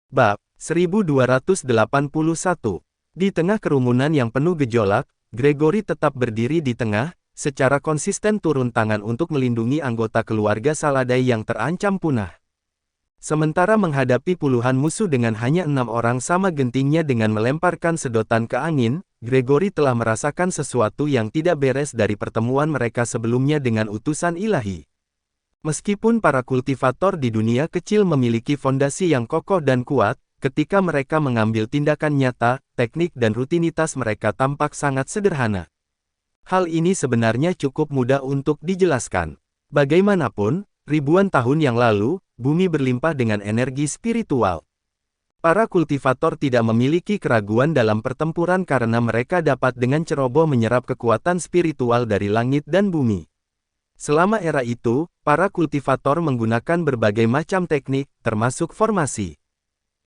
Bab 1281. Di tengah kerumunan yang penuh gejolak, Gregory tetap berdiri di tengah, secara konsisten turun tangan untuk melindungi anggota keluarga Saladai yang terancam punah. Sementara menghadapi puluhan musuh dengan hanya 6 orang sama gentingnya dengan melemparkan sedotan ke angin, Gregory telah merasakan sesuatu yang tidak beres dari pertemuan mereka sebelumnya dengan utusan ilahi. Meskipun para kultivator di dunia kecil memiliki fondasi yang kokoh dan kuat, ketika mereka mengambil tindakan nyata, teknik dan rutinitas mereka tampak sangat sederhana. Hal ini sebenarnya cukup mudah untuk dijelaskan. Bagaimanapun, ribuan tahun yang lalu, bumi berlimpah dengan energi spiritual. Para kultivator tidak memiliki keraguan dalam pertempuran karena mereka dapat dengan ceroboh menyerap kekuatan spiritual dari langit dan bumi. Selama era itu, para kultivator menggunakan berbagai macam teknik, termasuk formasi.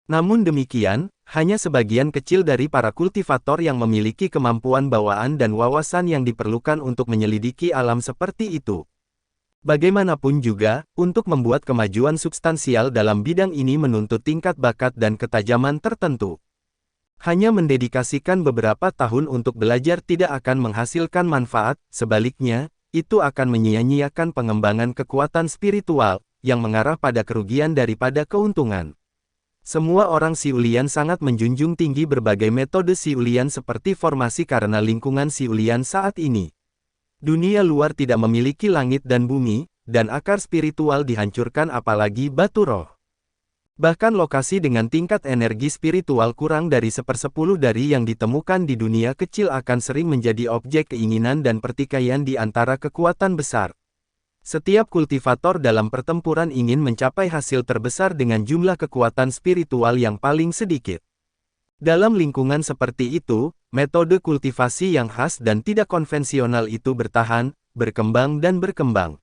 Namun demikian, hanya sebagian kecil dari para kultivator yang memiliki kemampuan bawaan dan wawasan yang diperlukan untuk menyelidiki alam seperti itu. Bagaimanapun juga, untuk membuat kemajuan substansial dalam bidang ini menuntut tingkat bakat dan ketajaman tertentu. Hanya mendedikasikan beberapa tahun untuk belajar tidak akan menghasilkan manfaat, sebaliknya, itu akan menyia-nyiakan pengembangan kekuatan spiritual, yang mengarah pada kerugian daripada keuntungan. Semua orang Siulian sangat menjunjung tinggi berbagai metode Siulian seperti formasi karena lingkungan Siulian saat ini. Dunia luar tidak memiliki langit dan bumi, dan akar spiritual dihancurkan apalagi batu roh. Bahkan lokasi dengan tingkat energi spiritual kurang dari 1/10 dari yang ditemukan di dunia kecil akan sering menjadi objek keinginan dan pertikaian di antara kekuatan besar. Setiap kultivator dalam pertempuran ingin mencapai hasil terbesar dengan jumlah kekuatan spiritual yang paling sedikit. Dalam lingkungan seperti itu, metode kultivasi yang khas dan tidak konvensional itu bertahan, berkembang dan berkembang.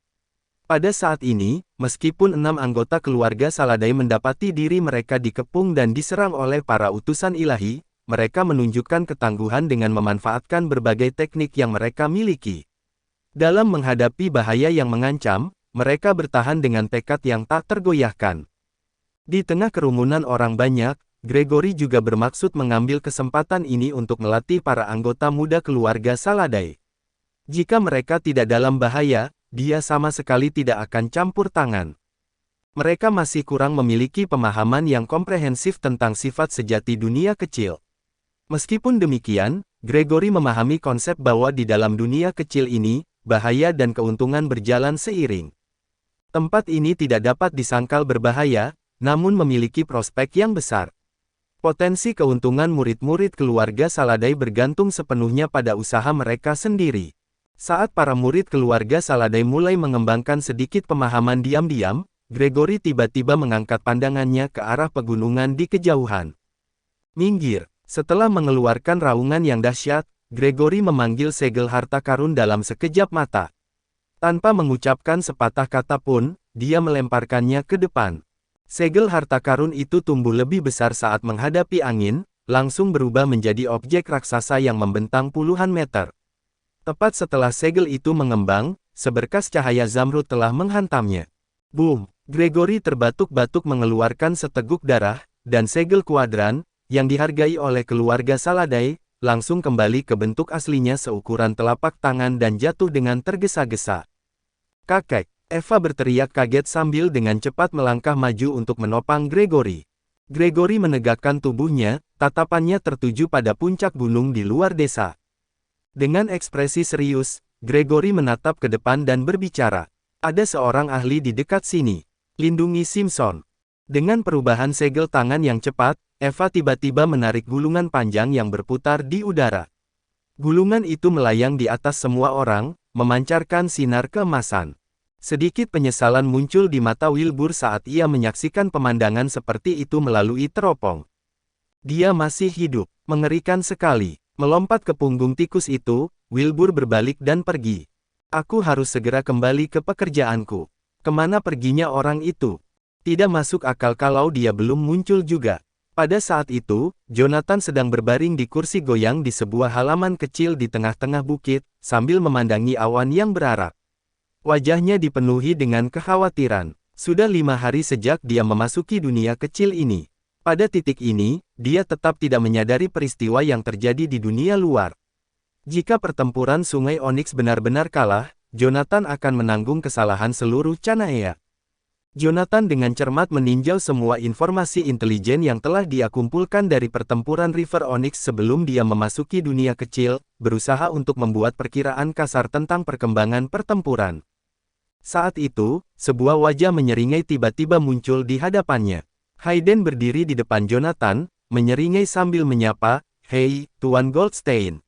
Pada saat ini, meskipun 6 anggota keluarga Saladai mendapati diri mereka dikepung dan diserang oleh para utusan ilahi, mereka menunjukkan ketangguhan dengan memanfaatkan berbagai teknik yang mereka miliki. Dalam menghadapi bahaya yang mengancam, mereka bertahan dengan tekad yang tak tergoyahkan. Di tengah kerumunan orang banyak, Gregory juga bermaksud mengambil kesempatan ini untuk melatih para anggota muda keluarga Saladai. Jika mereka tidak dalam bahaya, dia sama sekali tidak akan campur tangan. Mereka masih kurang memiliki pemahaman yang komprehensif tentang sifat sejati dunia kecil. Meskipun demikian, Gregory memahami konsep bahwa di dalam dunia kecil ini, bahaya dan keuntungan berjalan seiring. Tempat ini tidak dapat disangkal berbahaya, namun memiliki prospek yang besar. Potensi keuntungan murid-murid keluarga Saladai bergantung sepenuhnya pada usaha mereka sendiri. Saat para murid keluarga Saladai mulai mengembangkan sedikit pemahaman diam-diam, Gregory tiba-tiba mengangkat pandangannya ke arah pegunungan di kejauhan. Minggir! Setelah mengeluarkan raungan yang dahsyat, Gregory memanggil segel harta karun dalam sekejap mata. Tanpa mengucapkan sepatah kata pun, dia melemparkannya ke depan. Segel harta karun itu tumbuh lebih besar saat menghadapi angin, langsung berubah menjadi objek raksasa yang membentang puluhan meter. Tepat setelah segel itu mengembang, seberkas cahaya zamrud telah menghantamnya. Boom! Gregory terbatuk-batuk mengeluarkan seteguk darah, dan segel kuadran, yang dihargai oleh keluarga Saladai, langsung kembali ke bentuk aslinya seukuran telapak tangan dan jatuh dengan tergesa-gesa. Kakek! Eva berteriak kaget sambil dengan cepat melangkah maju untuk menopang Gregory. Gregory menegakkan tubuhnya, tatapannya tertuju pada puncak gunung di luar desa. Dengan ekspresi serius, Gregory menatap ke depan dan berbicara. Ada seorang ahli di dekat sini. Lindungi Simpson. Dengan perubahan segel tangan yang cepat, Eva tiba-tiba menarik gulungan panjang yang berputar di udara. Gulungan itu melayang di atas semua orang, memancarkan sinar keemasan. Sedikit penyesalan muncul di mata Wilbur saat ia menyaksikan pemandangan seperti itu melalui teropong. Dia masih hidup, mengerikan sekali. Melompat ke punggung tikus itu, Wilbur berbalik dan pergi. Aku harus segera kembali ke pekerjaanku. Kemana perginya orang itu? Tidak masuk akal kalau dia belum muncul juga. Pada saat itu, Jonathan sedang berbaring di kursi goyang di sebuah halaman kecil di tengah-tengah bukit, sambil memandangi awan yang berarak. Wajahnya dipenuhi dengan kekhawatiran. Sudah 5 hari sejak dia memasuki dunia kecil ini. Pada titik ini, dia tetap tidak menyadari peristiwa yang terjadi di dunia luar. Jika pertempuran Sungai Onyx benar-benar kalah, Jonathan akan menanggung kesalahan seluruh Chanaea. Jonathan dengan cermat meninjau semua informasi intelijen yang telah dia kumpulkan dari pertempuran River Onyx sebelum dia memasuki dunia kecil, berusaha untuk membuat perkiraan kasar tentang perkembangan pertempuran. Saat itu, sebuah wajah menyeringai tiba-tiba muncul di hadapannya. Hayden berdiri di depan Jonathan, menyeringai sambil menyapa, "Hei, Tuan Goldstein.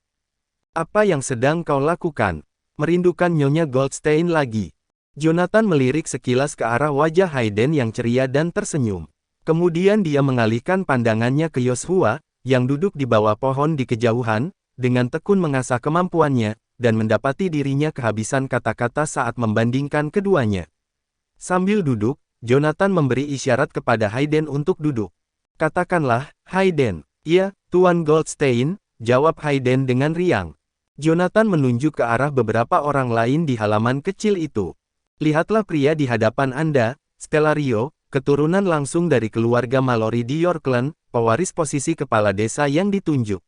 Apa yang sedang kau lakukan?" "Merindukan Nyonya Goldstein lagi." Jonathan melirik sekilas ke arah wajah Hayden yang ceria dan tersenyum. Kemudian dia mengalihkan pandangannya ke Yoshua, yang duduk di bawah pohon di kejauhan, dengan tekun mengasah kemampuannya, dan mendapati dirinya kehabisan kata-kata saat membandingkan keduanya. Sambil duduk, Jonathan memberi isyarat kepada Hayden untuk duduk. "Katakanlah, Hayden." "Iya, Tuan Goldstein," jawab Hayden dengan riang. Jonathan menunjuk ke arah beberapa orang lain di halaman kecil itu. "Lihatlah pria di hadapan Anda, Stellario, keturunan langsung dari keluarga Mallory di Yorkland, pewaris posisi kepala desa yang ditunjuk.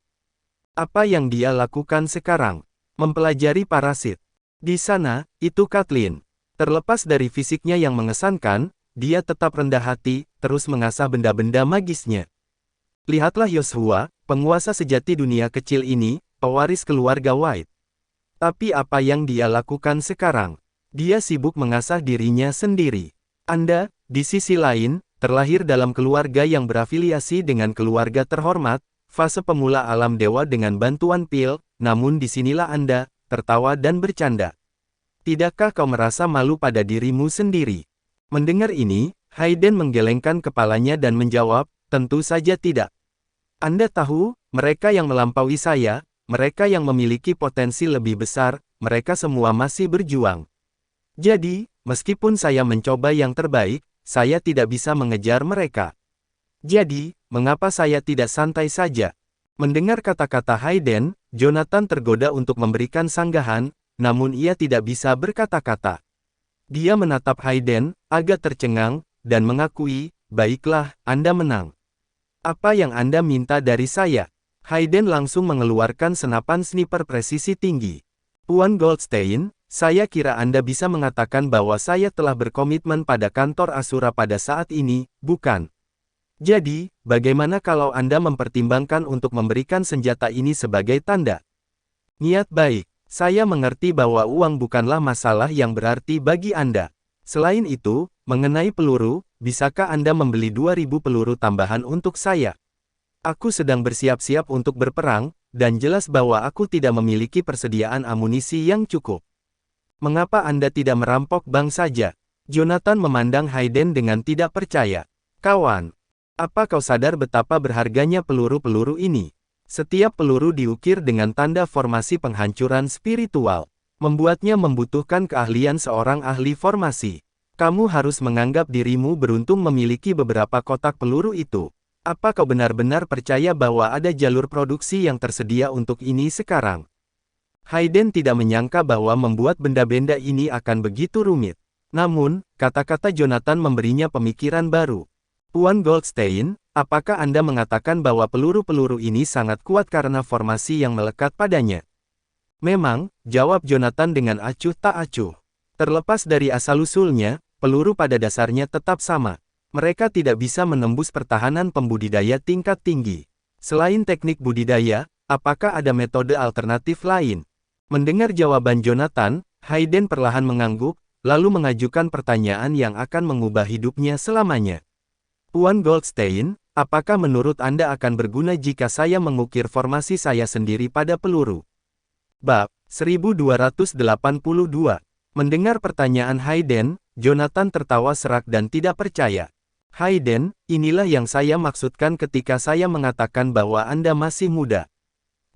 Apa yang dia lakukan sekarang? Mempelajari parasit. Di sana, itu Kathleen. Terlepas dari fisiknya yang mengesankan, dia tetap rendah hati, terus mengasah benda-benda magisnya. Lihatlah Yoshua, penguasa sejati dunia kecil ini, pewaris keluarga White. Tapi apa yang dia lakukan sekarang? Dia sibuk mengasah dirinya sendiri. Anda, di sisi lain, terlahir dalam keluarga yang berafiliasi dengan keluarga terhormat, fase pemula alam dewa dengan bantuan pil, namun disinilah Anda, tertawa dan bercanda. Tidakkah kau merasa malu pada dirimu sendiri?" Mendengar ini, Hayden menggelengkan kepalanya dan menjawab, "Tentu saja tidak. Anda tahu, mereka yang melampaui saya, mereka yang memiliki potensi lebih besar, mereka semua masih berjuang. Jadi, meskipun saya mencoba yang terbaik, saya tidak bisa mengejar mereka. Jadi, mengapa saya tidak santai saja?" Mendengar kata-kata Hayden, Jonathan tergoda untuk memberikan sanggahan, namun ia tidak bisa berkata-kata. Dia menatap Hayden, agak tercengang, dan mengakui, "Baiklah, Anda menang. Apa yang Anda minta dari saya?" Hayden langsung mengeluarkan senapan sniper presisi tinggi. "Tuan Goldstein, saya kira Anda bisa mengatakan bahwa saya telah berkomitmen pada kantor Asura pada saat ini, bukan? Jadi, bagaimana kalau Anda mempertimbangkan untuk memberikan senjata ini sebagai tanda niat baik? Saya mengerti bahwa uang bukanlah masalah yang berarti bagi Anda. Selain itu, mengenai peluru, bisakah Anda membeli 2.000 peluru tambahan untuk saya? Aku sedang bersiap-siap untuk berperang, dan jelas bahwa aku tidak memiliki persediaan amunisi yang cukup. Mengapa Anda tidak merampok bank saja?" Jonathan memandang Hayden dengan tidak percaya. "Kawan, apa kau sadar betapa berharganya peluru-peluru ini? Setiap peluru diukir dengan tanda formasi penghancuran spiritual. Membuatnya membutuhkan keahlian seorang ahli formasi. Kamu harus menganggap dirimu beruntung memiliki beberapa kotak peluru itu. Apa kau benar-benar percaya bahwa ada jalur produksi yang tersedia untuk ini sekarang?" Hayden tidak menyangka bahwa membuat benda-benda ini akan begitu rumit. Namun, kata-kata Jonathan memberinya pemikiran baru. "Tuan Goldstein, apakah Anda mengatakan bahwa peluru-peluru ini sangat kuat karena formasi yang melekat padanya?" "Memang," jawab Jonathan dengan acuh tak acuh. "Terlepas dari asal-usulnya, peluru pada dasarnya tetap sama. Mereka tidak bisa menembus pertahanan pembudidaya tingkat tinggi. Selain teknik budidaya, apakah ada metode alternatif lain?" Mendengar jawaban Jonathan, Hayden perlahan mengangguk, lalu mengajukan pertanyaan yang akan mengubah hidupnya selamanya. "Tuan Goldstein, apakah menurut Anda akan berguna jika saya mengukir formasi saya sendiri pada peluru?" Bab 1282. Mendengar pertanyaan Hayden, Jonathan tertawa serak dan tidak percaya. "Hayden, inilah yang saya maksudkan ketika saya mengatakan bahwa Anda masih muda.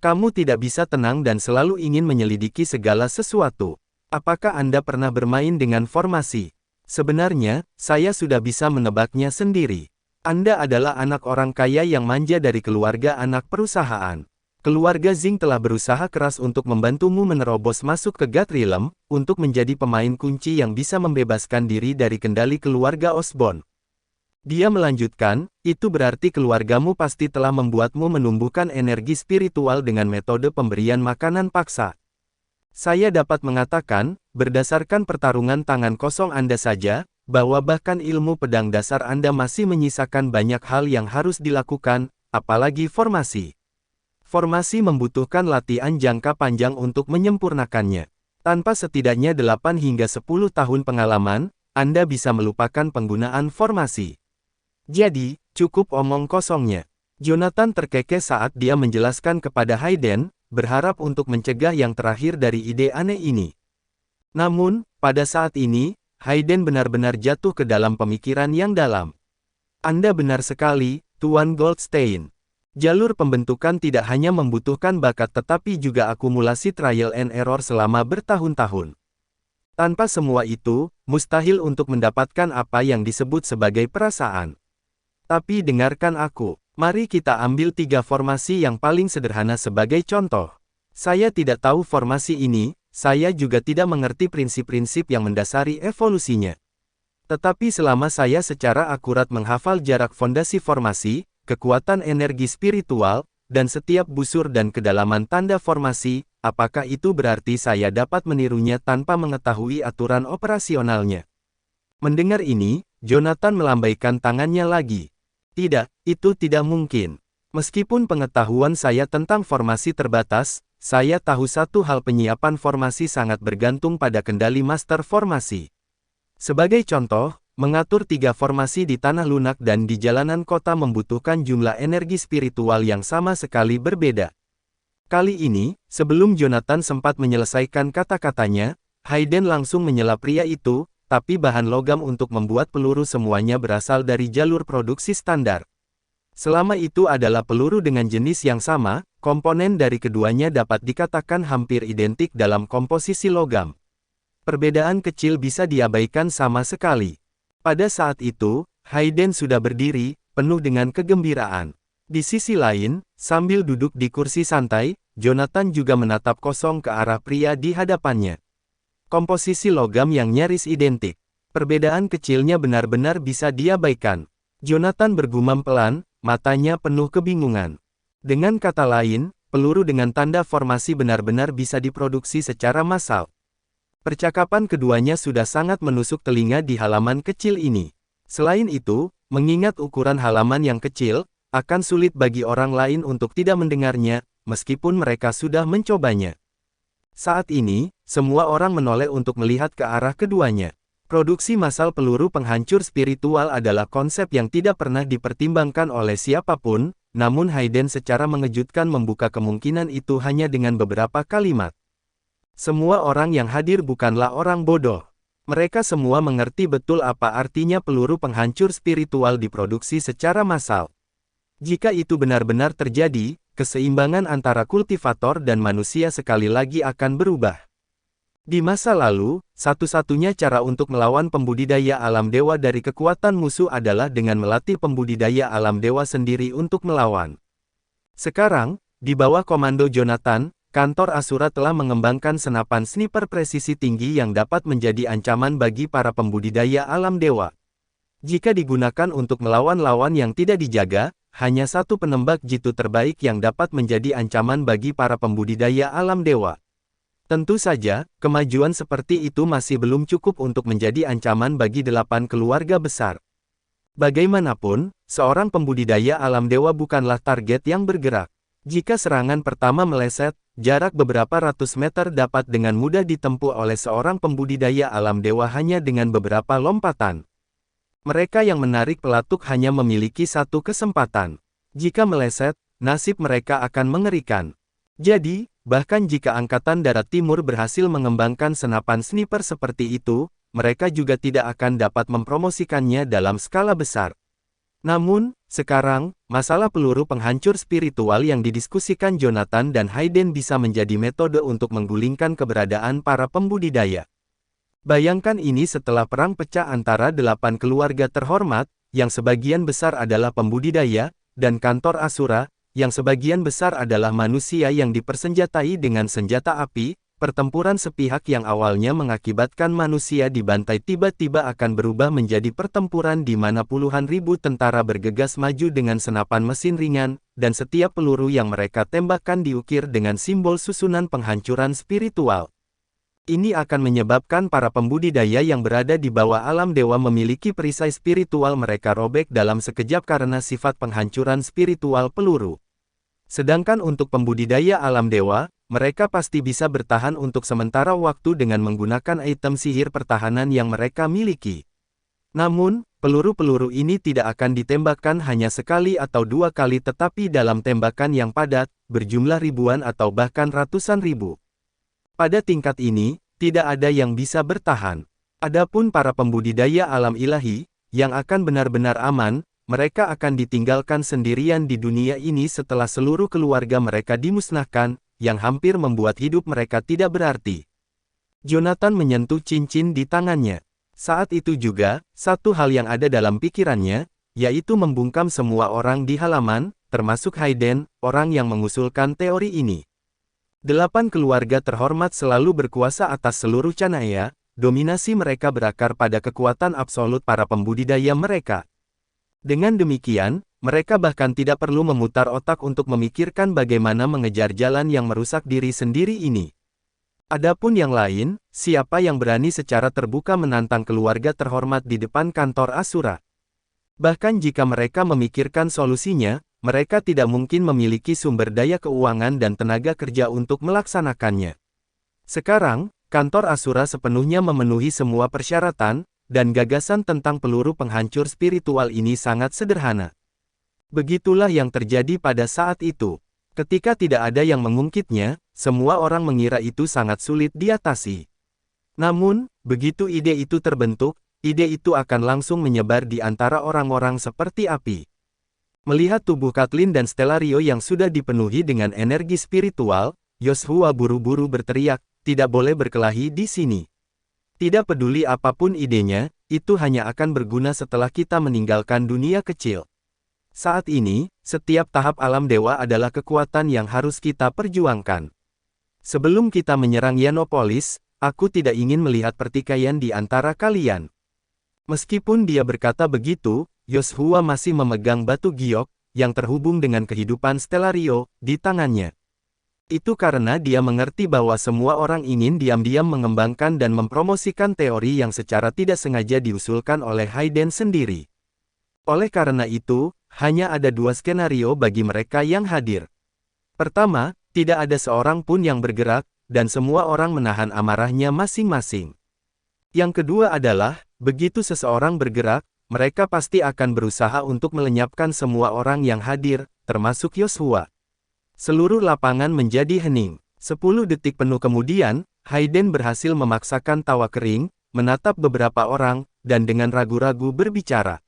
Kamu tidak bisa tenang dan selalu ingin menyelidiki segala sesuatu. Apakah Anda pernah bermain dengan formasi? Sebenarnya, saya sudah bisa menebaknya sendiri. Anda adalah anak orang kaya yang manja dari keluarga anak perusahaan. Keluarga Zing telah berusaha keras untuk membantumu menerobos masuk ke Gathrilem, untuk menjadi pemain kunci yang bisa membebaskan diri dari kendali keluarga Osborn. Dia melanjutkan, itu berarti keluargamu pasti telah membuatmu menumbuhkan energi spiritual dengan metode pemberian makanan paksa. Saya dapat mengatakan, berdasarkan pertarungan tangan kosong Anda saja, bahwa bahkan ilmu pedang dasar Anda masih menyisakan banyak hal yang harus dilakukan, apalagi formasi. Formasi membutuhkan latihan jangka panjang untuk menyempurnakannya. Tanpa setidaknya 8 hingga 10 tahun pengalaman, Anda bisa melupakan penggunaan formasi. Jadi, cukup omong kosongnya. Jonathan terkekeh saat dia menjelaskan kepada Hayden, berharap untuk mencegah yang terakhir dari ide aneh ini. Namun, pada saat ini, Hayden benar-benar jatuh ke dalam pemikiran yang dalam. Anda benar sekali, Tuan Goldstein. Jalur pembentukan tidak hanya membutuhkan bakat tetapi juga akumulasi trial and error selama bertahun-tahun. Tanpa semua itu, mustahil untuk mendapatkan apa yang disebut sebagai perasaan. Tapi dengarkan aku, mari kita ambil 3 formasi yang paling sederhana sebagai contoh. Saya tidak tahu formasi ini, saya juga tidak mengerti prinsip-prinsip yang mendasari evolusinya. Tetapi selama saya secara akurat menghafal jarak fondasi formasi, kekuatan energi spiritual, dan setiap busur dan kedalaman tanda formasi, apakah itu berarti saya dapat menirunya tanpa mengetahui aturan operasionalnya? Mendengar ini, Jonathan melambaikan tangannya lagi. Tidak, itu tidak mungkin. Meskipun pengetahuan saya tentang formasi terbatas, saya tahu satu hal: penyiapan formasi sangat bergantung pada kendali master formasi. Sebagai contoh, mengatur 3 formasi di tanah lunak dan di jalanan kota membutuhkan jumlah energi spiritual yang sama sekali berbeda. Kali ini, sebelum Jonathan sempat menyelesaikan kata-katanya, Hayden langsung menyela pria itu, tapi bahan logam untuk membuat peluru semuanya berasal dari jalur produksi standar. Selama itu adalah peluru dengan jenis yang sama, komponen dari keduanya dapat dikatakan hampir identik dalam komposisi logam. Perbedaan kecil bisa diabaikan sama sekali. Pada saat itu, Hayden sudah berdiri, penuh dengan kegembiraan. Di sisi lain, sambil duduk di kursi santai, Jonathan juga menatap kosong ke arah pria di hadapannya. Komposisi logam yang nyaris identik. Perbedaan kecilnya benar-benar bisa diabaikan. Jonathan bergumam pelan, matanya penuh kebingungan. Dengan kata lain, peluru dengan tanda formasi benar-benar bisa diproduksi secara massal. Percakapan keduanya sudah sangat menusuk telinga di halaman kecil ini. Selain itu, mengingat ukuran halaman yang kecil, akan sulit bagi orang lain untuk tidak mendengarnya, meskipun mereka sudah mencobanya. Saat ini, semua orang menoleh untuk melihat ke arah keduanya. Produksi massal peluru penghancur spiritual adalah konsep yang tidak pernah dipertimbangkan oleh siapapun, namun Hayden secara mengejutkan membuka kemungkinan itu hanya dengan beberapa kalimat. Semua orang yang hadir bukanlah orang bodoh. Mereka semua mengerti betul apa artinya peluru penghancur spiritual diproduksi secara massal. Jika itu benar-benar terjadi, keseimbangan antara kultivator dan manusia sekali lagi akan berubah. Di masa lalu, satu-satunya cara untuk melawan pembudidaya alam dewa dari kekuatan musuh adalah dengan melatih pembudidaya alam dewa sendiri untuk melawan. Sekarang, di bawah komando Jonathan, kantor Asura telah mengembangkan senapan sniper presisi tinggi yang dapat menjadi ancaman bagi para pembudidaya alam dewa. Jika digunakan untuk melawan lawan yang tidak dijaga, hanya satu penembak jitu terbaik yang dapat menjadi ancaman bagi para pembudidaya alam dewa. Tentu saja, kemajuan seperti itu masih belum cukup untuk menjadi ancaman bagi 8 keluarga besar. Bagaimanapun, seorang pembudidaya alam dewa bukanlah target yang bergerak. Jika serangan pertama meleset, jarak beberapa ratus meter dapat dengan mudah ditempuh oleh seorang pembudidaya alam dewa hanya dengan beberapa lompatan. Mereka yang menarik pelatuk hanya memiliki satu kesempatan. Jika meleset, nasib mereka akan mengerikan. Jadi, bahkan jika Angkatan Darat Timur berhasil mengembangkan senapan sniper seperti itu, mereka juga tidak akan dapat mempromosikannya dalam skala besar. Namun, sekarang, masalah peluru penghancur spiritual yang didiskusikan Jonathan dan Hayden bisa menjadi metode untuk menggulingkan keberadaan para pembudidaya. Bayangkan ini setelah perang pecah antara 8 keluarga terhormat, yang sebagian besar adalah pembudidaya, dan kantor Asura, yang sebagian besar adalah manusia yang dipersenjatai dengan senjata api. pertempuran sepihak yang awalnya mengakibatkan manusia dibantai tiba-tiba akan berubah menjadi pertempuran di mana puluhan ribu tentara bergegas maju dengan senapan mesin ringan, dan setiap peluru yang mereka tembakkan diukir dengan simbol susunan penghancuran spiritual. Ini akan menyebabkan para pembudidaya yang berada di bawah alam dewa memiliki perisai spiritual mereka robek dalam sekejap karena sifat penghancuran spiritual peluru. Sedangkan untuk pembudidaya alam dewa, mereka pasti bisa bertahan untuk sementara waktu dengan menggunakan item sihir pertahanan yang mereka miliki. Namun, peluru-peluru ini tidak akan ditembakkan hanya sekali atau dua kali tetapi dalam tembakan yang padat, berjumlah ribuan atau bahkan ratusan ribu. Pada tingkat ini, tidak ada yang bisa bertahan. Adapun para pembudidaya alam ilahi, yang akan benar-benar aman, mereka akan ditinggalkan sendirian di dunia ini setelah seluruh keluarga mereka dimusnahkan, yang hampir membuat hidup mereka tidak berarti. Jonathan menyentuh cincin di tangannya. Saat itu juga, satu hal yang ada dalam pikirannya, yaitu membungkam semua orang di halaman, termasuk Hayden, orang yang mengusulkan teori ini. 8 keluarga terhormat selalu berkuasa atas seluruh Canaya, dominasi mereka berakar pada kekuatan absolut para pembudidaya mereka. Dengan demikian, mereka bahkan tidak perlu memutar otak untuk memikirkan bagaimana mengejar jalan yang merusak diri sendiri ini. Adapun yang lain, siapa yang berani secara terbuka menantang keluarga terhormat di depan kantor Asura? Bahkan jika mereka memikirkan solusinya, mereka tidak mungkin memiliki sumber daya keuangan dan tenaga kerja untuk melaksanakannya. Sekarang, kantor Asura sepenuhnya memenuhi semua persyaratan, dan gagasan tentang peluru penghancur spiritual ini sangat sederhana. Begitulah yang terjadi pada saat itu. Ketika tidak ada yang mengungkitnya, semua orang mengira itu sangat sulit diatasi. Namun, begitu ide itu terbentuk, ide itu akan langsung menyebar di antara orang-orang seperti api. Melihat tubuh Kathleen dan Stellario yang sudah dipenuhi dengan energi spiritual, Yoshua buru-buru berteriak, "Tidak boleh berkelahi di sini. Tidak peduli apapun idenya, itu hanya akan berguna setelah kita meninggalkan dunia kecil. Saat ini, setiap tahap alam dewa adalah kekuatan yang harus kita perjuangkan. Sebelum kita menyerang Yanopolis, aku tidak ingin melihat pertikaian di antara kalian." Meskipun dia berkata begitu, Yoshua masih memegang batu giok, yang terhubung dengan kehidupan Stellario, di tangannya. Itu karena dia mengerti bahwa semua orang ingin diam-diam mengembangkan dan mempromosikan teori yang secara tidak sengaja diusulkan oleh Hayden sendiri. Oleh karena itu, hanya ada dua skenario bagi mereka yang hadir. Pertama, tidak ada seorang pun yang bergerak, dan semua orang menahan amarahnya masing-masing. Yang kedua adalah, begitu seseorang bergerak, mereka pasti akan berusaha untuk melenyapkan semua orang yang hadir, termasuk Yoshua. Seluruh lapangan menjadi hening. 10 detik penuh kemudian, Hayden berhasil memaksakan tawa kering, menatap beberapa orang, dan dengan ragu-ragu berbicara.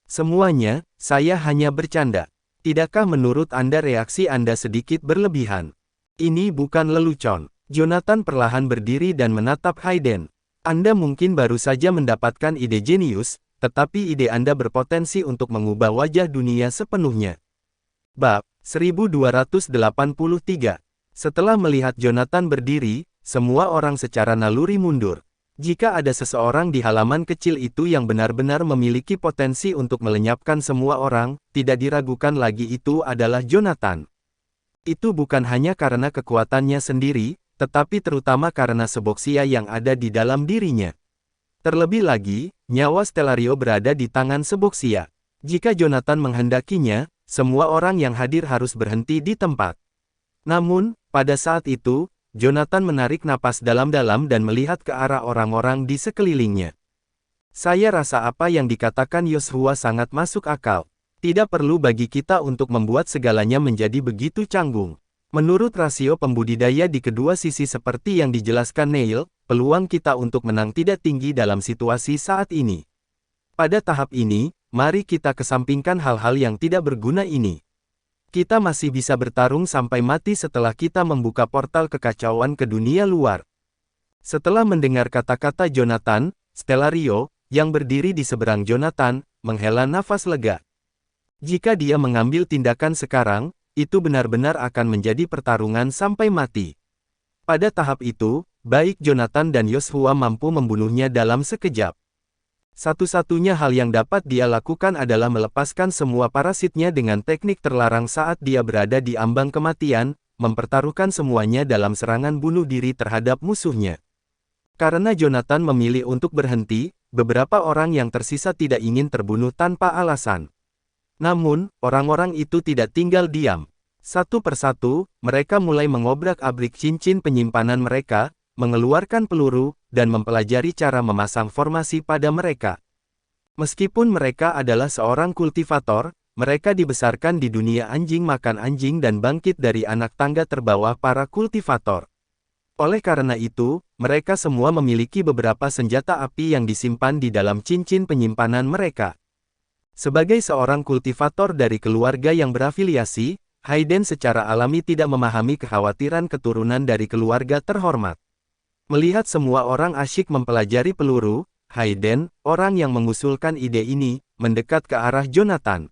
"Semuanya, saya hanya bercanda. Tidakkah menurut Anda reaksi Anda sedikit berlebihan? Ini bukan lelucon." Jonathan perlahan berdiri dan menatap Hayden. "Anda mungkin baru saja mendapatkan ide jenius, tetapi ide Anda berpotensi untuk mengubah wajah dunia sepenuhnya." Bab 1283. Setelah melihat Jonathan berdiri, semua orang secara naluri mundur. Jika ada seseorang di halaman kecil itu yang benar-benar memiliki potensi untuk melenyapkan semua orang, tidak diragukan lagi itu adalah Jonathan. Itu bukan hanya karena kekuatannya sendiri, tetapi terutama karena seboksia yang ada di dalam dirinya. Terlebih lagi, nyawa Stellario berada di tangan seboksia. Jika Jonathan menghendakinya, semua orang yang hadir harus berhenti di tempat. Namun, pada saat itu, Jonathan menarik napas dalam-dalam dan melihat ke arah orang-orang di sekelilingnya. "Saya rasa apa yang dikatakan Yoshua sangat masuk akal. Tidak perlu bagi kita untuk membuat segalanya menjadi begitu canggung. Menurut rasio pembudidaya di kedua sisi seperti yang dijelaskan Neil, peluang kita untuk menang tidak tinggi dalam situasi saat ini. Pada tahap ini, mari kita kesampingkan hal-hal yang tidak berguna ini. Kita masih bisa bertarung sampai mati setelah kita membuka portal kekacauan ke dunia luar." Setelah mendengar kata-kata Jonathan, Stellario, yang berdiri di seberang Jonathan, menghela nafas lega. Jika dia mengambil tindakan sekarang, itu benar-benar akan menjadi pertarungan sampai mati. Pada tahap itu, baik Jonathan dan Joshua mampu membunuhnya dalam sekejap. Satu-satunya hal yang dapat dia lakukan adalah melepaskan semua parasitnya dengan teknik terlarang saat dia berada di ambang kematian, mempertaruhkan semuanya dalam serangan bunuh diri terhadap musuhnya. Karena Jonathan memilih untuk berhenti, beberapa orang yang tersisa tidak ingin terbunuh tanpa alasan. Namun, orang-orang itu tidak tinggal diam. Satu persatu, mereka mulai mengobrak-abrik cincin penyimpanan mereka, mengeluarkan peluru, dan mempelajari cara memasang formasi pada mereka. Meskipun mereka adalah seorang kultivator, mereka dibesarkan di dunia anjing makan anjing dan bangkit dari anak tangga terbawah para kultivator. Oleh karena itu, mereka semua memiliki beberapa senjata api yang disimpan di dalam cincin penyimpanan mereka. Sebagai seorang kultivator dari keluarga yang berafiliasi, Hayden secara alami tidak memahami kekhawatiran keturunan dari keluarga terhormat. Melihat semua orang asyik mempelajari peluru, Hayden, orang yang mengusulkan ide ini, mendekat ke arah Jonathan.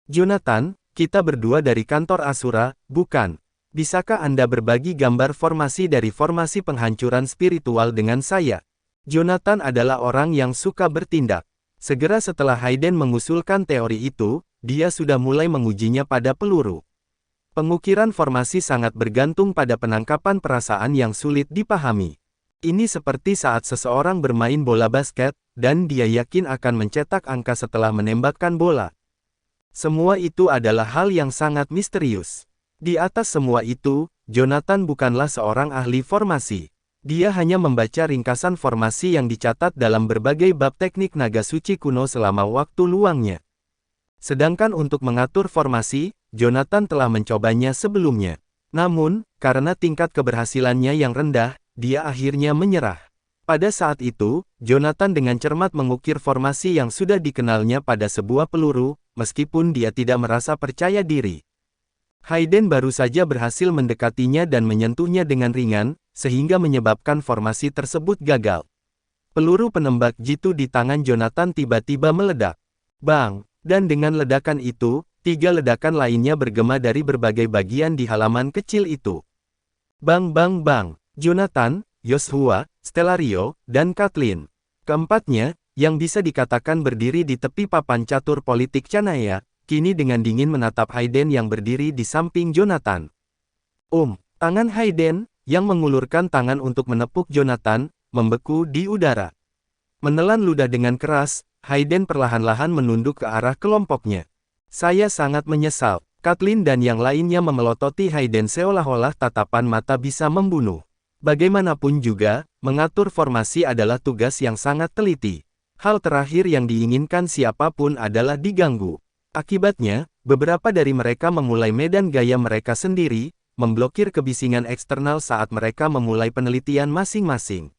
Jonathan, kita berdua dari kantor Asura, bukan? Bisakah Anda berbagi gambar formasi dari formasi penghancuran spiritual dengan saya? Jonathan adalah orang yang suka bertindak. Segera setelah Hayden mengusulkan teori itu, dia sudah mulai mengujinya pada peluru. Pengukiran formasi sangat bergantung pada penangkapan perasaan yang sulit dipahami. Ini seperti saat seseorang bermain bola basket, dan dia yakin akan mencetak angka setelah menembakkan bola. Semua itu adalah hal yang sangat misterius. Di atas semua itu, Jonathan bukanlah seorang ahli formasi. Dia hanya membaca ringkasan formasi yang dicatat dalam berbagai bab teknik naga suci kuno selama waktu luangnya. Sedangkan untuk mengatur formasi, Jonathan telah mencobanya sebelumnya. Namun, karena tingkat keberhasilannya yang rendah, dia akhirnya menyerah. Pada saat itu, Jonathan dengan cermat mengukir formasi yang sudah dikenalnya pada sebuah peluru, meskipun dia tidak merasa percaya diri. Hayden baru saja berhasil mendekatinya dan menyentuhnya dengan ringan, sehingga menyebabkan formasi tersebut gagal. Peluru penembak jitu di tangan Jonathan tiba-tiba meledak. Bang! Dan dengan ledakan itu, 3 ledakan lainnya bergema dari berbagai bagian di halaman kecil itu. Bang bang bang! Jonathan, Joshua, Stellario, dan Kathleen. Keempatnya, yang bisa dikatakan berdiri di tepi papan catur politik Canaya, kini dengan dingin menatap Hayden yang berdiri di samping Jonathan. Tangan Hayden, yang mengulurkan tangan untuk menepuk Jonathan, membeku di udara. Menelan ludah dengan keras, Hayden perlahan-lahan menunduk ke arah kelompoknya. Saya sangat menyesal. Kathleen dan yang lainnya memelototi Hayden seolah-olah tatapan mata bisa membunuh. Bagaimanapun juga, mengatur formasi adalah tugas yang sangat teliti. Hal terakhir yang diinginkan siapapun adalah diganggu. Akibatnya, beberapa dari mereka memulai medan gaya mereka sendiri, memblokir kebisingan eksternal saat mereka memulai penelitian masing-masing.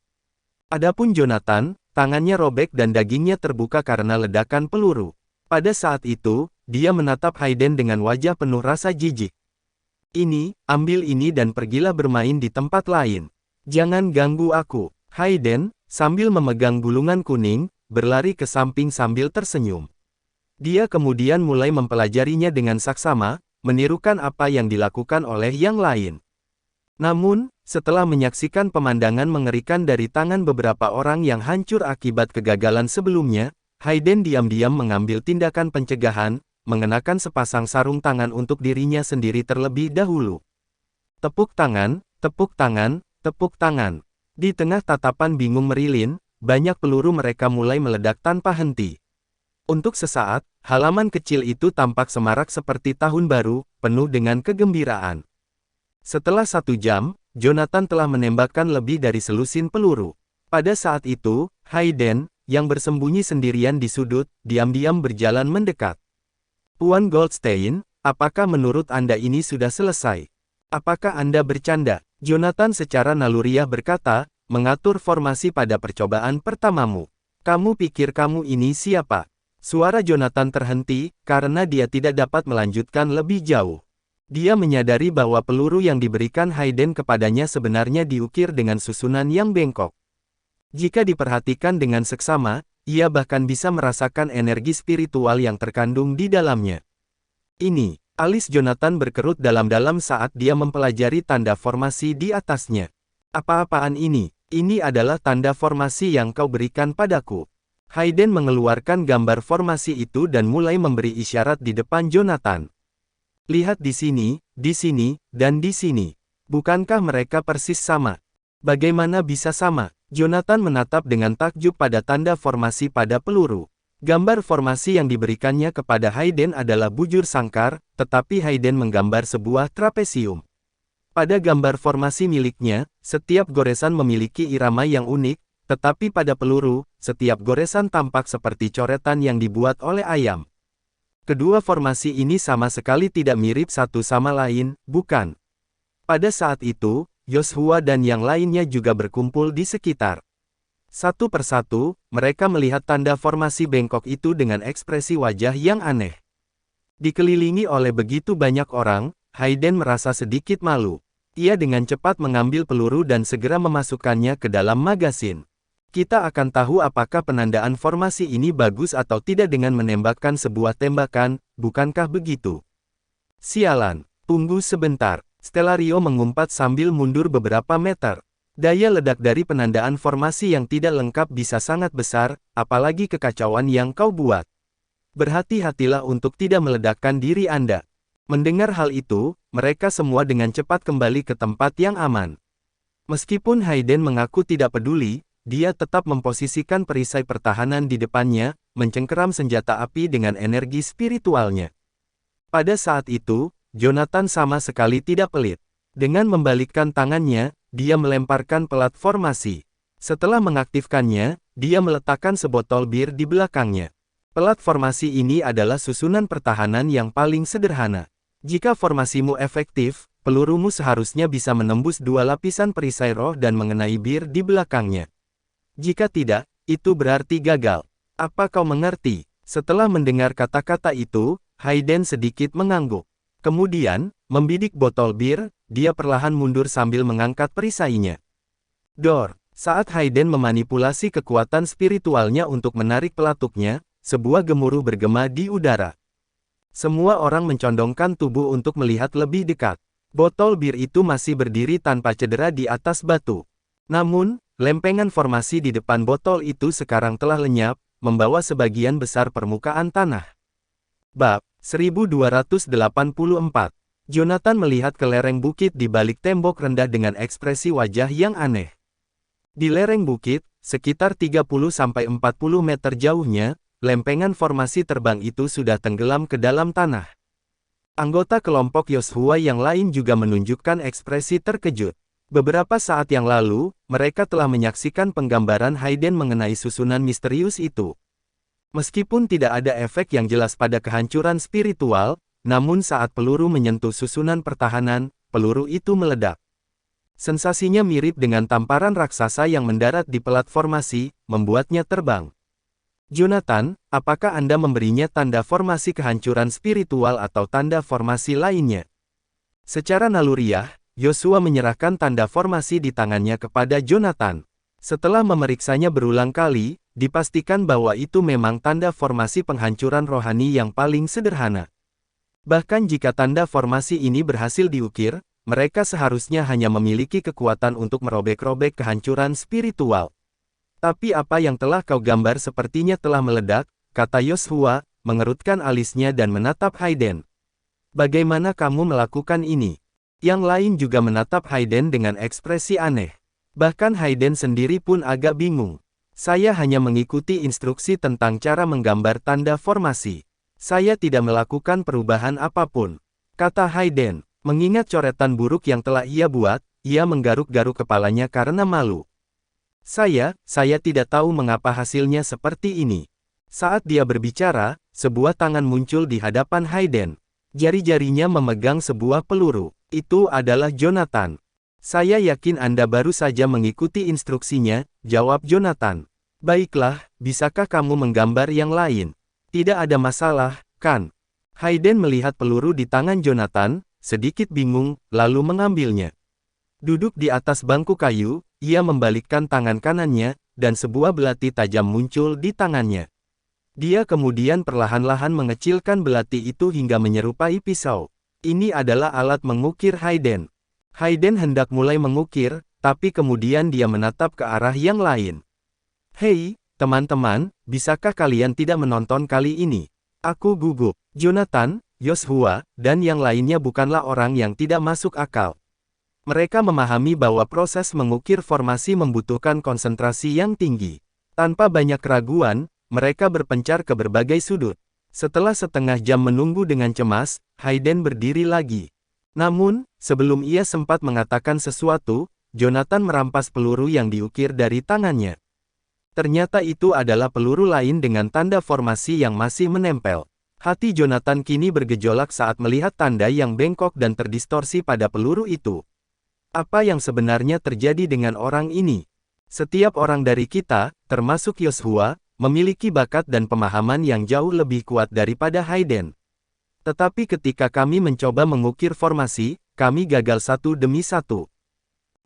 Adapun Jonathan, tangannya robek dan dagingnya terbuka karena ledakan peluru. Pada saat itu, dia menatap Hayden dengan wajah penuh rasa jijik. Ambil ini dan pergilah bermain di tempat lain. Jangan ganggu aku. Hayden, sambil memegang gulungan kuning, berlari ke samping sambil tersenyum. Dia kemudian mulai mempelajarinya dengan saksama, menirukan apa yang dilakukan oleh yang lain. Namun, setelah menyaksikan pemandangan mengerikan dari tangan beberapa orang yang hancur akibat kegagalan sebelumnya, Hayden diam-diam mengambil tindakan pencegahan, mengenakan sepasang sarung tangan untuk dirinya sendiri terlebih dahulu. Tepuk tangan, tepuk tangan, tepuk tangan. Di tengah tatapan bingung merilin, banyak peluru mereka mulai meledak tanpa henti. Untuk sesaat, halaman kecil itu tampak semarak seperti tahun baru, penuh dengan kegembiraan. Setelah 1 jam, Jonathan telah menembakkan lebih dari selusin peluru. Pada saat itu, Hayden, yang bersembunyi sendirian di sudut, diam-diam berjalan mendekat. Puan Goldstein, apakah menurut Anda ini sudah selesai? Apakah Anda bercanda? Jonathan secara naluriah berkata, mengatur formasi pada percobaan pertamamu. Kamu pikir kamu ini siapa? Suara Jonathan terhenti, karena dia tidak dapat melanjutkan lebih jauh. Dia menyadari bahwa peluru yang diberikan Hayden kepadanya sebenarnya diukir dengan susunan yang bengkok. Jika diperhatikan dengan seksama, ia bahkan bisa merasakan energi spiritual yang terkandung di dalamnya. Alis Jonathan berkerut dalam-dalam saat dia mempelajari tanda formasi di atasnya. Apa-apaan ini? Ini adalah tanda formasi yang kau berikan padaku. Hayden mengeluarkan gambar formasi itu dan mulai memberi isyarat di depan Jonathan. Lihat di sini, dan di sini. Bukankah mereka persis sama? Bagaimana bisa sama? Jonathan menatap dengan takjub pada tanda formasi pada peluru. Gambar formasi yang diberikannya kepada Hayden adalah bujur sangkar, tetapi Hayden menggambar sebuah trapesium. Pada gambar formasi miliknya, setiap goresan memiliki irama yang unik, tetapi pada peluru, setiap goresan tampak seperti coretan yang dibuat oleh ayam. Kedua formasi ini sama sekali tidak mirip satu sama lain, bukan? Pada saat itu, Yoshua dan yang lainnya juga berkumpul di sekitar. Satu persatu, mereka melihat tanda formasi bengkok itu dengan ekspresi wajah yang aneh. Dikelilingi oleh begitu banyak orang, Hayden merasa sedikit malu. Ia dengan cepat mengambil peluru dan segera memasukkannya ke dalam magasin. Kita akan tahu apakah penandaan formasi ini bagus atau tidak dengan menembakkan sebuah tembakan, bukankah begitu? Sialan, tunggu sebentar. Stellario mengumpat sambil mundur beberapa meter. Daya ledak dari penandaan formasi yang tidak lengkap bisa sangat besar, apalagi kekacauan yang kau buat. Berhati-hatilah untuk tidak meledakkan diri Anda. Mendengar hal itu, mereka semua dengan cepat kembali ke tempat yang aman. Meskipun Hayden mengaku tidak peduli, dia tetap memposisikan perisai pertahanan di depannya, mencengkeram senjata api dengan energi spiritualnya. Pada saat itu, Jonathan sama sekali tidak pelit. Dengan membalikkan tangannya, dia melemparkan pelat formasi. Setelah mengaktifkannya, dia meletakkan sebotol bir di belakangnya. Pelat formasi ini adalah susunan pertahanan yang paling sederhana. Jika formasimu efektif, pelurumu seharusnya bisa menembus dua lapisan perisai roh dan mengenai bir di belakangnya. Jika tidak, itu berarti gagal. Apa kau mengerti? Setelah mendengar kata-kata itu, Hayden sedikit mengangguk. Kemudian, membidik botol bir, dia perlahan mundur sambil mengangkat perisainya. Dor, saat Hayden memanipulasi kekuatan spiritualnya untuk menarik pelatuknya, sebuah gemuruh bergema di udara. Semua orang mencondongkan tubuh untuk melihat lebih dekat. Botol bir itu masih berdiri tanpa cedera di atas batu. Namun, lempengan formasi di depan botol itu sekarang telah lenyap, membawa sebagian besar permukaan tanah. Bab 1284. Jonathan melihat ke lereng bukit di balik tembok rendah dengan ekspresi wajah yang aneh. Di lereng bukit, sekitar 30-40 meter jauhnya, lempengan formasi terbang itu sudah tenggelam ke dalam tanah. Anggota kelompok Yoshua yang lain juga menunjukkan ekspresi terkejut. Beberapa saat yang lalu, mereka telah menyaksikan penggambaran Hayden mengenai susunan misterius itu. Meskipun tidak ada efek yang jelas pada kehancuran spiritual, namun saat peluru menyentuh susunan pertahanan, peluru itu meledak. Sensasinya mirip dengan tamparan raksasa yang mendarat di pelat formasi, membuatnya terbang. Jonathan, apakah Anda memberinya tanda formasi kehancuran spiritual atau tanda formasi lainnya? Secara naluriah, Yoshua menyerahkan tanda formasi di tangannya kepada Jonathan. Setelah memeriksanya berulang kali, dipastikan bahwa itu memang tanda formasi penghancuran rohani yang paling sederhana. Bahkan jika tanda formasi ini berhasil diukir, mereka seharusnya hanya memiliki kekuatan untuk merobek-robek kehancuran spiritual. Tapi apa yang telah kau gambar sepertinya telah meledak, kata Yoshua, mengerutkan alisnya dan menatap Hayden. Bagaimana kamu melakukan ini? Yang lain juga menatap Hayden dengan ekspresi aneh. Bahkan Hayden sendiri pun agak bingung. Saya hanya mengikuti instruksi tentang cara menggambar tanda formasi. Saya tidak melakukan perubahan apapun, kata Hayden. Mengingat coretan buruk yang telah ia buat, ia menggaruk-garuk kepalanya karena malu. Saya tidak tahu mengapa hasilnya seperti ini. Saat dia berbicara, sebuah tangan muncul di hadapan Hayden. Jari-jarinya memegang sebuah peluru. Itu adalah Jonathan. Saya yakin Anda baru saja mengikuti instruksinya, jawab Jonathan. Baiklah, bisakah kamu menggambar yang lain? Tidak ada masalah, kan? Hayden melihat peluru di tangan Jonathan, sedikit bingung, lalu mengambilnya. Duduk di atas bangku kayu, ia membalikkan tangan kanannya, dan sebuah belati tajam muncul di tangannya. Dia kemudian perlahan-lahan mengecilkan belati itu hingga menyerupai pisau. Ini adalah alat mengukir Hayden. Hayden hendak mulai mengukir, tapi kemudian dia menatap ke arah yang lain. Hei, teman-teman, bisakah kalian tidak menonton kali ini? Aku gugup. Jonathan, Yoshua, dan yang lainnya bukanlah orang yang tidak masuk akal. Mereka memahami bahwa proses mengukir formasi membutuhkan konsentrasi yang tinggi. Tanpa banyak keraguan, mereka berpencar ke berbagai sudut. Setelah setengah jam menunggu dengan cemas, Hayden berdiri lagi. Namun, sebelum ia sempat mengatakan sesuatu, Jonathan merampas peluru yang diukir dari tangannya. Ternyata itu adalah peluru lain dengan tanda formasi yang masih menempel. Hati Jonathan kini bergejolak saat melihat tanda yang bengkok dan terdistorsi pada peluru itu. Apa yang sebenarnya terjadi dengan orang ini? Setiap orang dari kita, termasuk Yoshua, memiliki bakat dan pemahaman yang jauh lebih kuat daripada Hayden. Tetapi ketika kami mencoba mengukir formasi, kami gagal satu demi satu.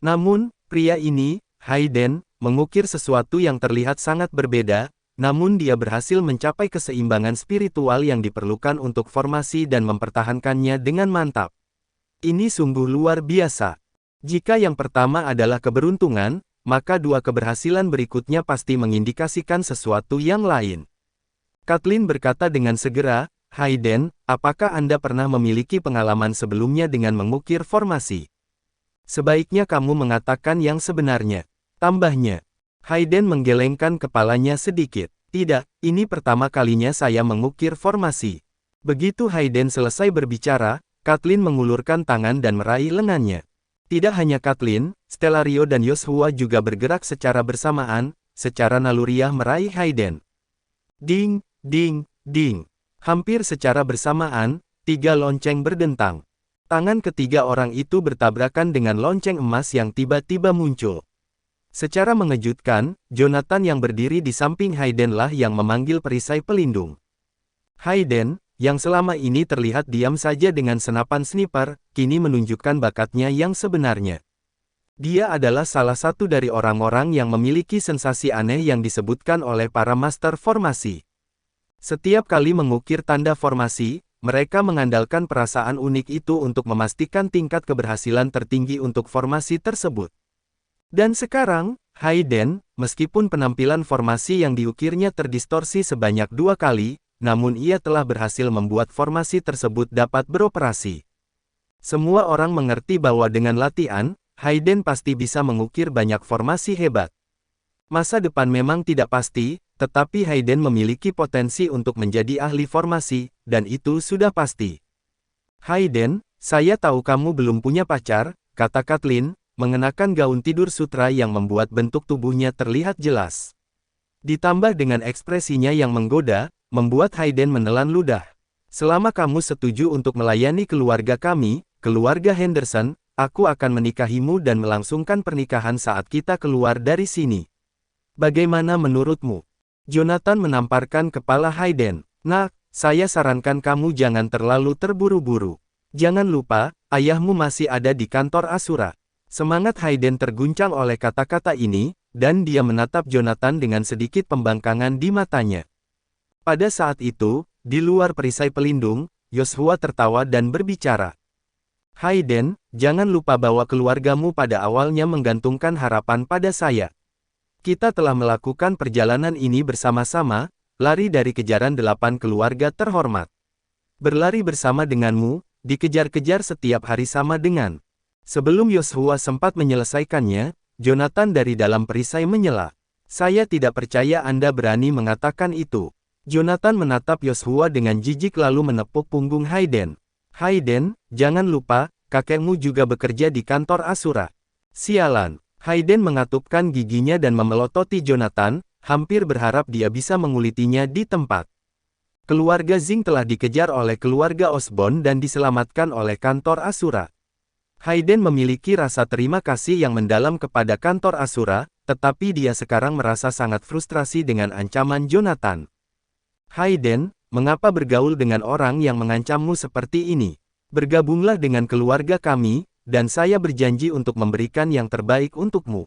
Namun, pria ini, Hayden, mengukir sesuatu yang terlihat sangat berbeda, namun dia berhasil mencapai keseimbangan spiritual yang diperlukan untuk formasi dan mempertahankannya dengan mantap. Ini sungguh luar biasa. Jika yang pertama adalah keberuntungan, maka dua keberhasilan berikutnya pasti mengindikasikan sesuatu yang lain. Kathleen berkata dengan segera, Hayden, apakah Anda pernah memiliki pengalaman sebelumnya dengan mengukir formasi? Sebaiknya kamu mengatakan yang sebenarnya. Tambahnya. Hayden menggelengkan kepalanya sedikit. Tidak, ini pertama kalinya saya mengukir formasi. Begitu Hayden selesai berbicara, Kathleen mengulurkan tangan dan meraih lengannya. Tidak hanya Kathleen, Stellario dan Yoshua juga bergerak secara bersamaan, secara naluriah meraih Hayden. Ding, ding, ding. Hampir secara bersamaan, 3 lonceng berdentang. Tangan ketiga orang itu bertabrakan dengan lonceng emas yang tiba-tiba muncul. Secara mengejutkan, Jonathan yang berdiri di samping Hayden lah yang memanggil perisai pelindung. Hayden, yang selama ini terlihat diam saja dengan senapan sniper, kini menunjukkan bakatnya yang sebenarnya. Dia adalah salah satu dari orang-orang yang memiliki sensasi aneh yang disebutkan oleh para master formasi. Setiap kali mengukir tanda formasi, mereka mengandalkan perasaan unik itu untuk memastikan tingkat keberhasilan tertinggi untuk formasi tersebut. Dan sekarang, Hayden, meskipun penampilan formasi yang diukirnya terdistorsi sebanyak 2 kali, namun ia telah berhasil membuat formasi tersebut dapat beroperasi. Semua orang mengerti bahwa dengan latihan, Hayden pasti bisa mengukir banyak formasi hebat. Masa depan memang tidak pasti, tetapi Hayden memiliki potensi untuk menjadi ahli formasi, dan itu sudah pasti. Hayden, saya tahu kamu belum punya pacar, kata Kathleen, mengenakan gaun tidur sutra yang membuat bentuk tubuhnya terlihat jelas. Ditambah dengan ekspresinya yang menggoda, membuat Hayden menelan ludah. Selama kamu setuju untuk melayani keluarga kami, keluarga Henderson, aku akan menikahimu dan melangsungkan pernikahan saat kita keluar dari sini. Bagaimana menurutmu? Jonathan menamparkan kepala Hayden. Nak, saya sarankan kamu jangan terlalu terburu-buru. Jangan lupa, ayahmu masih ada di kantor Asura. Semangat Hayden terguncang oleh kata-kata ini, dan dia menatap Jonathan dengan sedikit pembangkangan di matanya. Pada saat itu, di luar perisai pelindung, Yoshua tertawa dan berbicara. Hayden, jangan lupa bahwa keluargamu pada awalnya menggantungkan harapan pada saya. Kita telah melakukan perjalanan ini bersama-sama, lari dari kejaran 8 keluarga terhormat. Berlari bersama denganmu, dikejar-kejar setiap hari sama dengan. Sebelum Yoshua sempat menyelesaikannya, Jonathan dari dalam perisai menyela. Saya tidak percaya Anda berani mengatakan itu. Jonathan menatap Yoshua dengan jijik lalu menepuk punggung Hayden. Hayden, jangan lupa, kakekmu juga bekerja di kantor Asura. Sialan. Hayden mengatupkan giginya dan memelototi Jonathan, hampir berharap dia bisa mengulitinya di tempat. Keluarga Zing telah dikejar oleh keluarga Osborn dan diselamatkan oleh kantor Asura. Hayden memiliki rasa terima kasih yang mendalam kepada kantor Asura, tetapi dia sekarang merasa sangat frustrasi dengan ancaman Jonathan. Hayden, mengapa bergaul dengan orang yang mengancammu seperti ini? Bergabunglah dengan keluarga kami, dan saya berjanji untuk memberikan yang terbaik untukmu.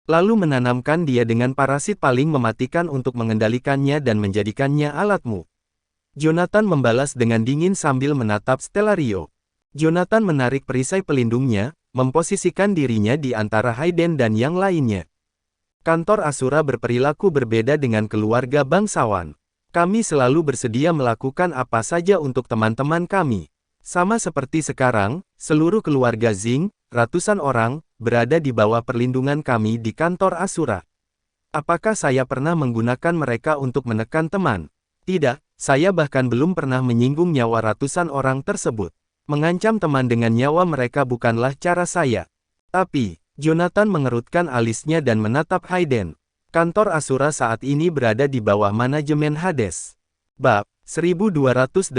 Lalu menanamkan dia dengan parasit paling mematikan untuk mengendalikannya dan menjadikannya alatmu. Jonathan membalas dengan dingin sambil menatap Stellario. Jonathan menarik perisai pelindungnya, memposisikan dirinya di antara Hayden dan yang lainnya. Kantor Asura berperilaku berbeda dengan keluarga bangsawan. Kami selalu bersedia melakukan apa saja untuk teman-teman kami. Sama seperti sekarang, seluruh keluarga Zing, ratusan orang, berada di bawah perlindungan kami di kantor Asura. Apakah saya pernah menggunakan mereka untuk menekan teman? Tidak, saya bahkan belum pernah menyinggung nyawa ratusan orang tersebut. Mengancam teman dengan nyawa mereka bukanlah cara saya. Tapi, Jonathan mengerutkan alisnya dan menatap Hayden. Kantor Asura saat ini berada di bawah manajemen Hades. Bab 1285.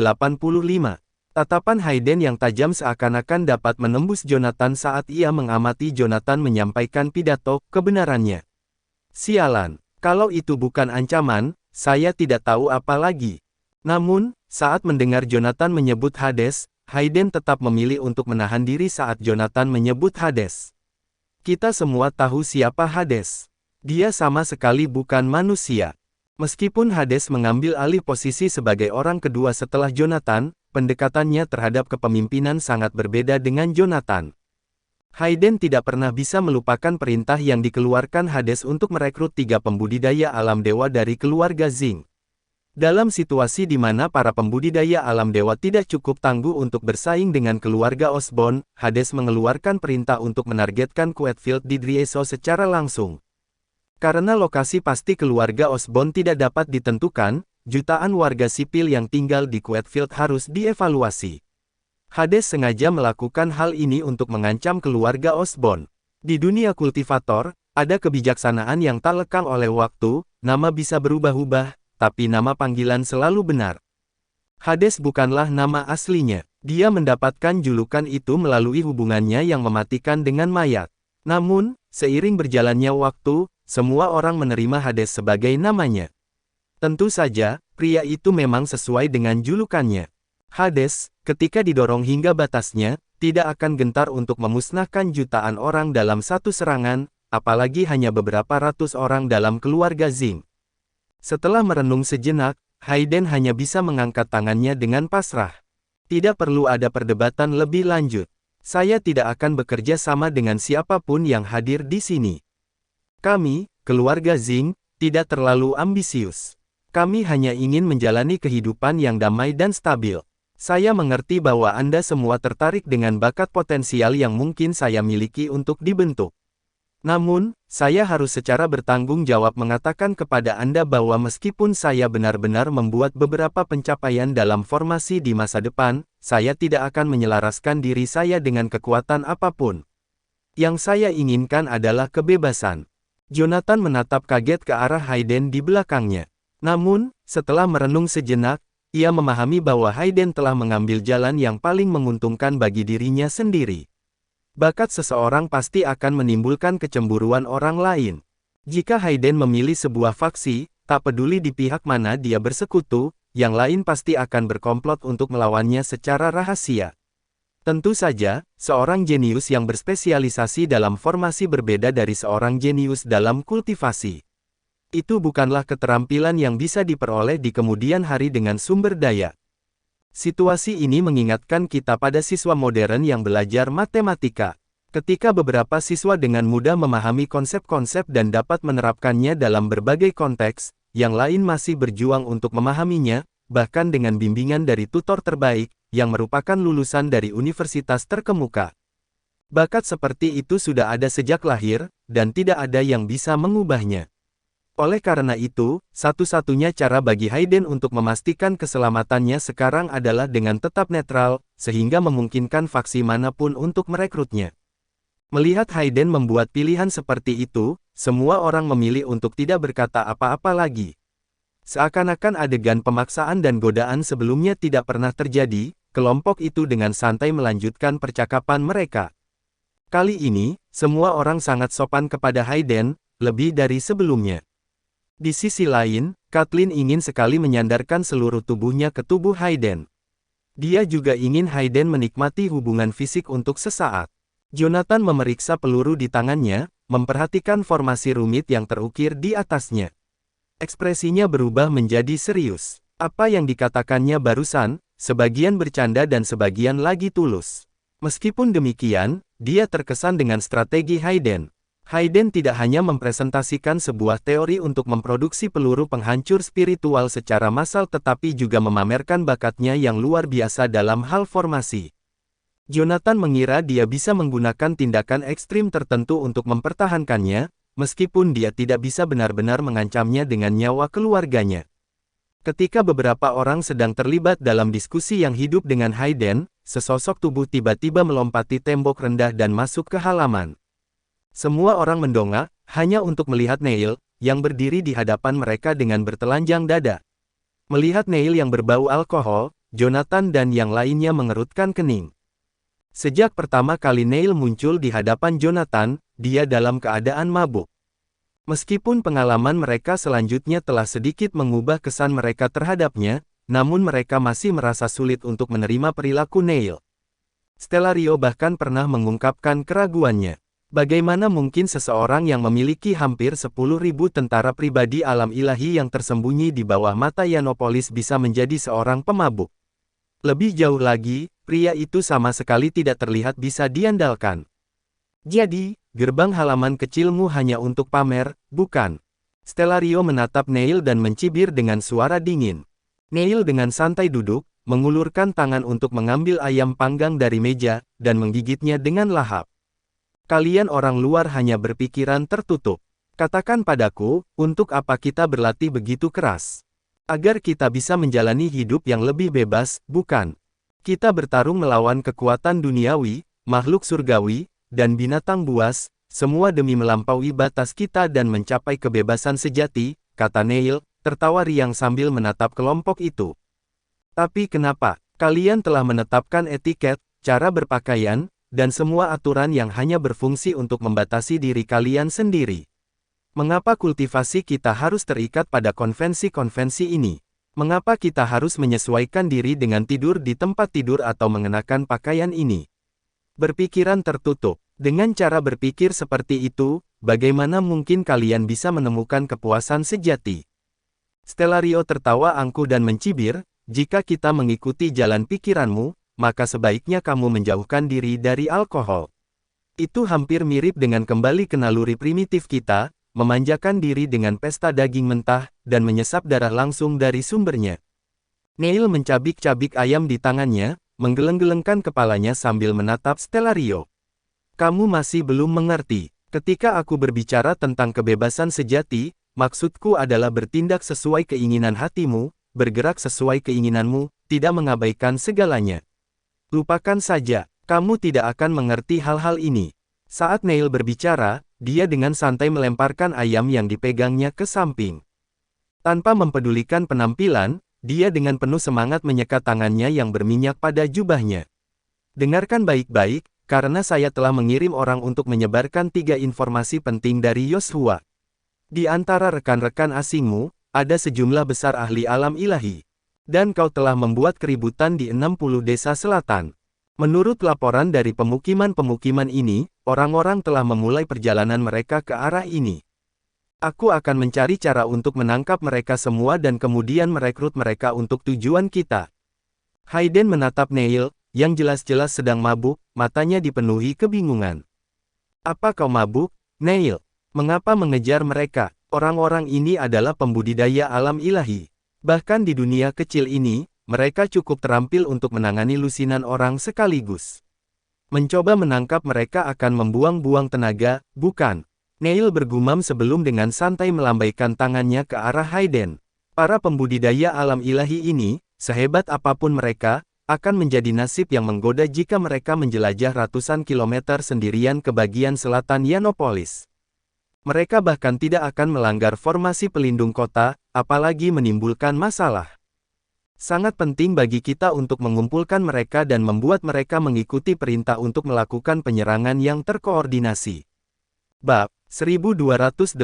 Tatapan Hayden yang tajam seakan-akan dapat menembus Jonathan saat ia mengamati Jonathan menyampaikan pidato kebenarannya. Sialan, kalau itu bukan ancaman, saya tidak tahu apa lagi. Namun, saat mendengar Jonathan menyebut Hades, Hayden tetap memilih untuk menahan diri saat Jonathan menyebut Hades. Kita semua tahu siapa Hades. Dia sama sekali bukan manusia. Meskipun Hades mengambil alih posisi sebagai orang kedua setelah Jonathan, pendekatannya terhadap kepemimpinan sangat berbeda dengan Jonathan. Hayden tidak pernah bisa melupakan perintah yang dikeluarkan Hades untuk merekrut 3 pembudidaya alam dewa dari keluarga Zing. Dalam situasi di mana para pembudidaya alam dewa tidak cukup tangguh untuk bersaing dengan keluarga Osborn, Hades mengeluarkan perintah untuk menargetkan Quetfield di Drieso secara langsung. Karena lokasi pasti keluarga Osborn tidak dapat ditentukan, jutaan warga sipil yang tinggal di Quetfield harus dievaluasi. Hades sengaja melakukan hal ini untuk mengancam keluarga Osborn. Di dunia kultivator, ada kebijaksanaan yang tak lekang oleh waktu, nama bisa berubah-ubah, tapi nama panggilan selalu benar. Hades bukanlah nama aslinya. Dia mendapatkan julukan itu melalui hubungannya yang mematikan dengan mayat. Namun, seiring berjalannya waktu, semua orang menerima Hades sebagai namanya. Tentu saja, pria itu memang sesuai dengan julukannya. Hades, ketika didorong hingga batasnya, tidak akan gentar untuk memusnahkan jutaan orang dalam satu serangan, apalagi hanya beberapa ratus orang dalam keluarga Zing. Setelah merenung sejenak, Hayden hanya bisa mengangkat tangannya dengan pasrah. Tidak perlu ada perdebatan lebih lanjut. Saya tidak akan bekerja sama dengan siapapun yang hadir di sini. Kami, keluarga Zing, tidak terlalu ambisius. Kami hanya ingin menjalani kehidupan yang damai dan stabil. Saya mengerti bahwa Anda semua tertarik dengan bakat potensial yang mungkin saya miliki untuk dibentuk. Namun, saya harus secara bertanggung jawab mengatakan kepada Anda bahwa meskipun saya benar-benar membuat beberapa pencapaian dalam formasi di masa depan, saya tidak akan menyelaraskan diri saya dengan kekuatan apapun. Yang saya inginkan adalah kebebasan. Jonathan menatap kaget ke arah Hayden di belakangnya. Namun, setelah merenung sejenak, ia memahami bahwa Hayden telah mengambil jalan yang paling menguntungkan bagi dirinya sendiri. Bakat seseorang pasti akan menimbulkan kecemburuan orang lain. Jika Hayden memilih sebuah faksi, tak peduli di pihak mana dia bersekutu, yang lain pasti akan berkomplot untuk melawannya secara rahasia. Tentu saja, seorang jenius yang berspesialisasi dalam formasi berbeda dari seorang jenius dalam kultivasi. Itu bukanlah keterampilan yang bisa diperoleh di kemudian hari dengan sumber daya. Situasi ini mengingatkan kita pada siswa modern yang belajar matematika. Ketika beberapa siswa dengan mudah memahami konsep-konsep dan dapat menerapkannya dalam berbagai konteks, yang lain masih berjuang untuk memahaminya, bahkan dengan bimbingan dari tutor terbaik, yang merupakan lulusan dari universitas terkemuka. Bakat seperti itu sudah ada sejak lahir, dan tidak ada yang bisa mengubahnya. Oleh karena itu, satu-satunya cara bagi Hayden untuk memastikan keselamatannya sekarang adalah dengan tetap netral, sehingga memungkinkan faksi manapun untuk merekrutnya. Melihat Hayden membuat pilihan seperti itu, semua orang memilih untuk tidak berkata apa-apa lagi. Seakan-akan adegan pemaksaan dan godaan sebelumnya tidak pernah terjadi, kelompok itu dengan santai melanjutkan percakapan mereka. Kali ini, semua orang sangat sopan kepada Hayden, lebih dari sebelumnya. Di sisi lain, Kathleen ingin sekali menyandarkan seluruh tubuhnya ke tubuh Hayden. Dia juga ingin Hayden menikmati hubungan fisik untuk sesaat. Jonathan memeriksa peluru di tangannya, memperhatikan formasi rumit yang terukir di atasnya. Ekspresinya berubah menjadi serius. Apa yang dikatakannya barusan, sebagian bercanda dan sebagian lagi tulus. Meskipun demikian, dia terkesan dengan strategi Hayden. Hayden tidak hanya mempresentasikan sebuah teori untuk memproduksi peluru penghancur spiritual secara massal tetapi juga memamerkan bakatnya yang luar biasa dalam hal formasi. Jonathan mengira dia bisa menggunakan tindakan ekstrim tertentu untuk mempertahankannya, meskipun dia tidak bisa benar-benar mengancamnya dengan nyawa keluarganya. Ketika beberapa orang sedang terlibat dalam diskusi yang hidup dengan Hayden, sesosok tubuh tiba-tiba melompati tembok rendah dan masuk ke halaman. Semua orang mendongak, hanya untuk melihat Neil, yang berdiri di hadapan mereka dengan bertelanjang dada. Melihat Neil yang berbau alkohol, Jonathan dan yang lainnya mengerutkan kening. Sejak pertama kali Neil muncul di hadapan Jonathan, dia dalam keadaan mabuk. Meskipun pengalaman mereka selanjutnya telah sedikit mengubah kesan mereka terhadapnya, namun mereka masih merasa sulit untuk menerima perilaku Neil. Stellario bahkan pernah mengungkapkan keraguannya. Bagaimana mungkin seseorang yang memiliki hampir 10.000 tentara pribadi alam ilahi yang tersembunyi di bawah mata Yianopolis bisa menjadi seorang pemabuk? Lebih jauh lagi, pria itu sama sekali tidak terlihat bisa diandalkan. Jadi, gerbang halaman kecilmu hanya untuk pamer, bukan? Stellario menatap Neil dan mencibir dengan suara dingin. Neil dengan santai duduk, mengulurkan tangan untuk mengambil ayam panggang dari meja, dan menggigitnya dengan lahap. Kalian orang luar hanya berpikiran tertutup. Katakan padaku, untuk apa kita berlatih begitu keras? Agar kita bisa menjalani hidup yang lebih bebas, bukan? Kita bertarung melawan kekuatan duniawi, makhluk surgawi, dan binatang buas, semua demi melampaui batas kita dan mencapai kebebasan sejati, kata Neil, tertawa riang sambil menatap kelompok itu. Tapi kenapa? Kalian telah menetapkan etiket, cara berpakaian, dan semua aturan yang hanya berfungsi untuk membatasi diri kalian sendiri. Mengapa kultivasi kita harus terikat pada konvensi-konvensi ini? Mengapa kita harus menyesuaikan diri dengan tidur di tempat tidur atau mengenakan pakaian ini? Berpikiran tertutup. Dengan cara berpikir seperti itu, bagaimana mungkin kalian bisa menemukan kepuasan sejati? Stellario tertawa angkuh dan mencibir, jika kita mengikuti jalan pikiranmu, maka sebaiknya kamu menjauhkan diri dari alkohol. Itu hampir mirip dengan kembali ke naluri primitif kita, memanjakan diri dengan pesta daging mentah, dan menyesap darah langsung dari sumbernya. Neil mencabik-cabik ayam di tangannya, menggeleng-gelengkan kepalanya sambil menatap Stellario. Kamu masih belum mengerti. Ketika aku berbicara tentang kebebasan sejati, maksudku adalah bertindak sesuai keinginan hatimu, bergerak sesuai keinginanmu, tidak mengabaikan segalanya. Lupakan saja, kamu tidak akan mengerti hal-hal ini. Saat Neil berbicara, dia dengan santai melemparkan ayam yang dipegangnya ke samping. Tanpa mempedulikan penampilan, dia dengan penuh semangat menyekat tangannya yang berminyak pada jubahnya. Dengarkan baik-baik, karena saya telah mengirim orang untuk menyebarkan 3 informasi penting dari Yoshua. Di antara rekan-rekan asingmu, ada sejumlah besar ahli alam ilahi. Dan kau telah membuat keributan di 60 desa selatan. Menurut laporan dari pemukiman-pemukiman ini, orang-orang telah memulai perjalanan mereka ke arah ini. Aku akan mencari cara untuk menangkap mereka semua dan kemudian merekrut mereka untuk tujuan kita. Hayden menatap Neil, yang jelas-jelas sedang mabuk, matanya dipenuhi kebingungan. Apa kau mabuk, Neil? Mengapa mengejar mereka? Orang-orang ini adalah pembudidaya alam ilahi. Bahkan di dunia kecil ini, mereka cukup terampil untuk menangani lusinan orang sekaligus. Mencoba menangkap mereka akan membuang-buang tenaga, bukan? Neil bergumam sebelum dengan santai melambaikan tangannya ke arah Hayden. Para pembudidaya alam ilahi ini, sehebat apapun mereka, akan menjadi nasib yang menggoda jika mereka menjelajah ratusan kilometer sendirian ke bagian selatan Yianopolis. Mereka bahkan tidak akan melanggar formasi pelindung kota, apalagi menimbulkan masalah. Sangat penting bagi kita untuk mengumpulkan mereka dan membuat mereka mengikuti perintah untuk melakukan penyerangan yang terkoordinasi. Bab 1286.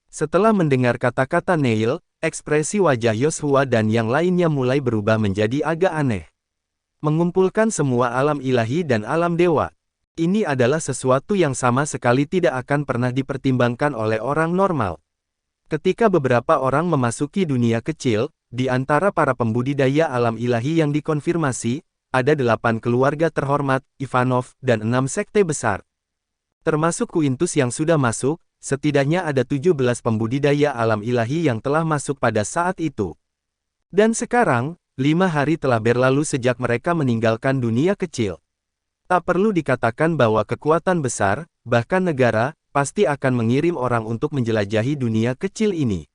Setelah mendengar kata-kata Neil, ekspresi wajah Yoshua dan yang lainnya mulai berubah menjadi agak aneh. Mengumpulkan semua alam ilahi dan alam dewa. Ini adalah sesuatu yang sama sekali tidak akan pernah dipertimbangkan oleh orang normal. Ketika beberapa orang memasuki dunia kecil, di antara para pembudidaya alam ilahi yang dikonfirmasi, ada 8 keluarga terhormat, Ivanov, dan 6 sekte besar. Termasuk Quintus yang sudah masuk, setidaknya ada 17 pembudidaya alam ilahi yang telah masuk pada saat itu. Dan sekarang, 5 hari telah berlalu sejak mereka meninggalkan dunia kecil. Tak perlu dikatakan bahwa kekuatan besar, bahkan negara, pasti akan mengirim orang untuk menjelajahi dunia kecil ini.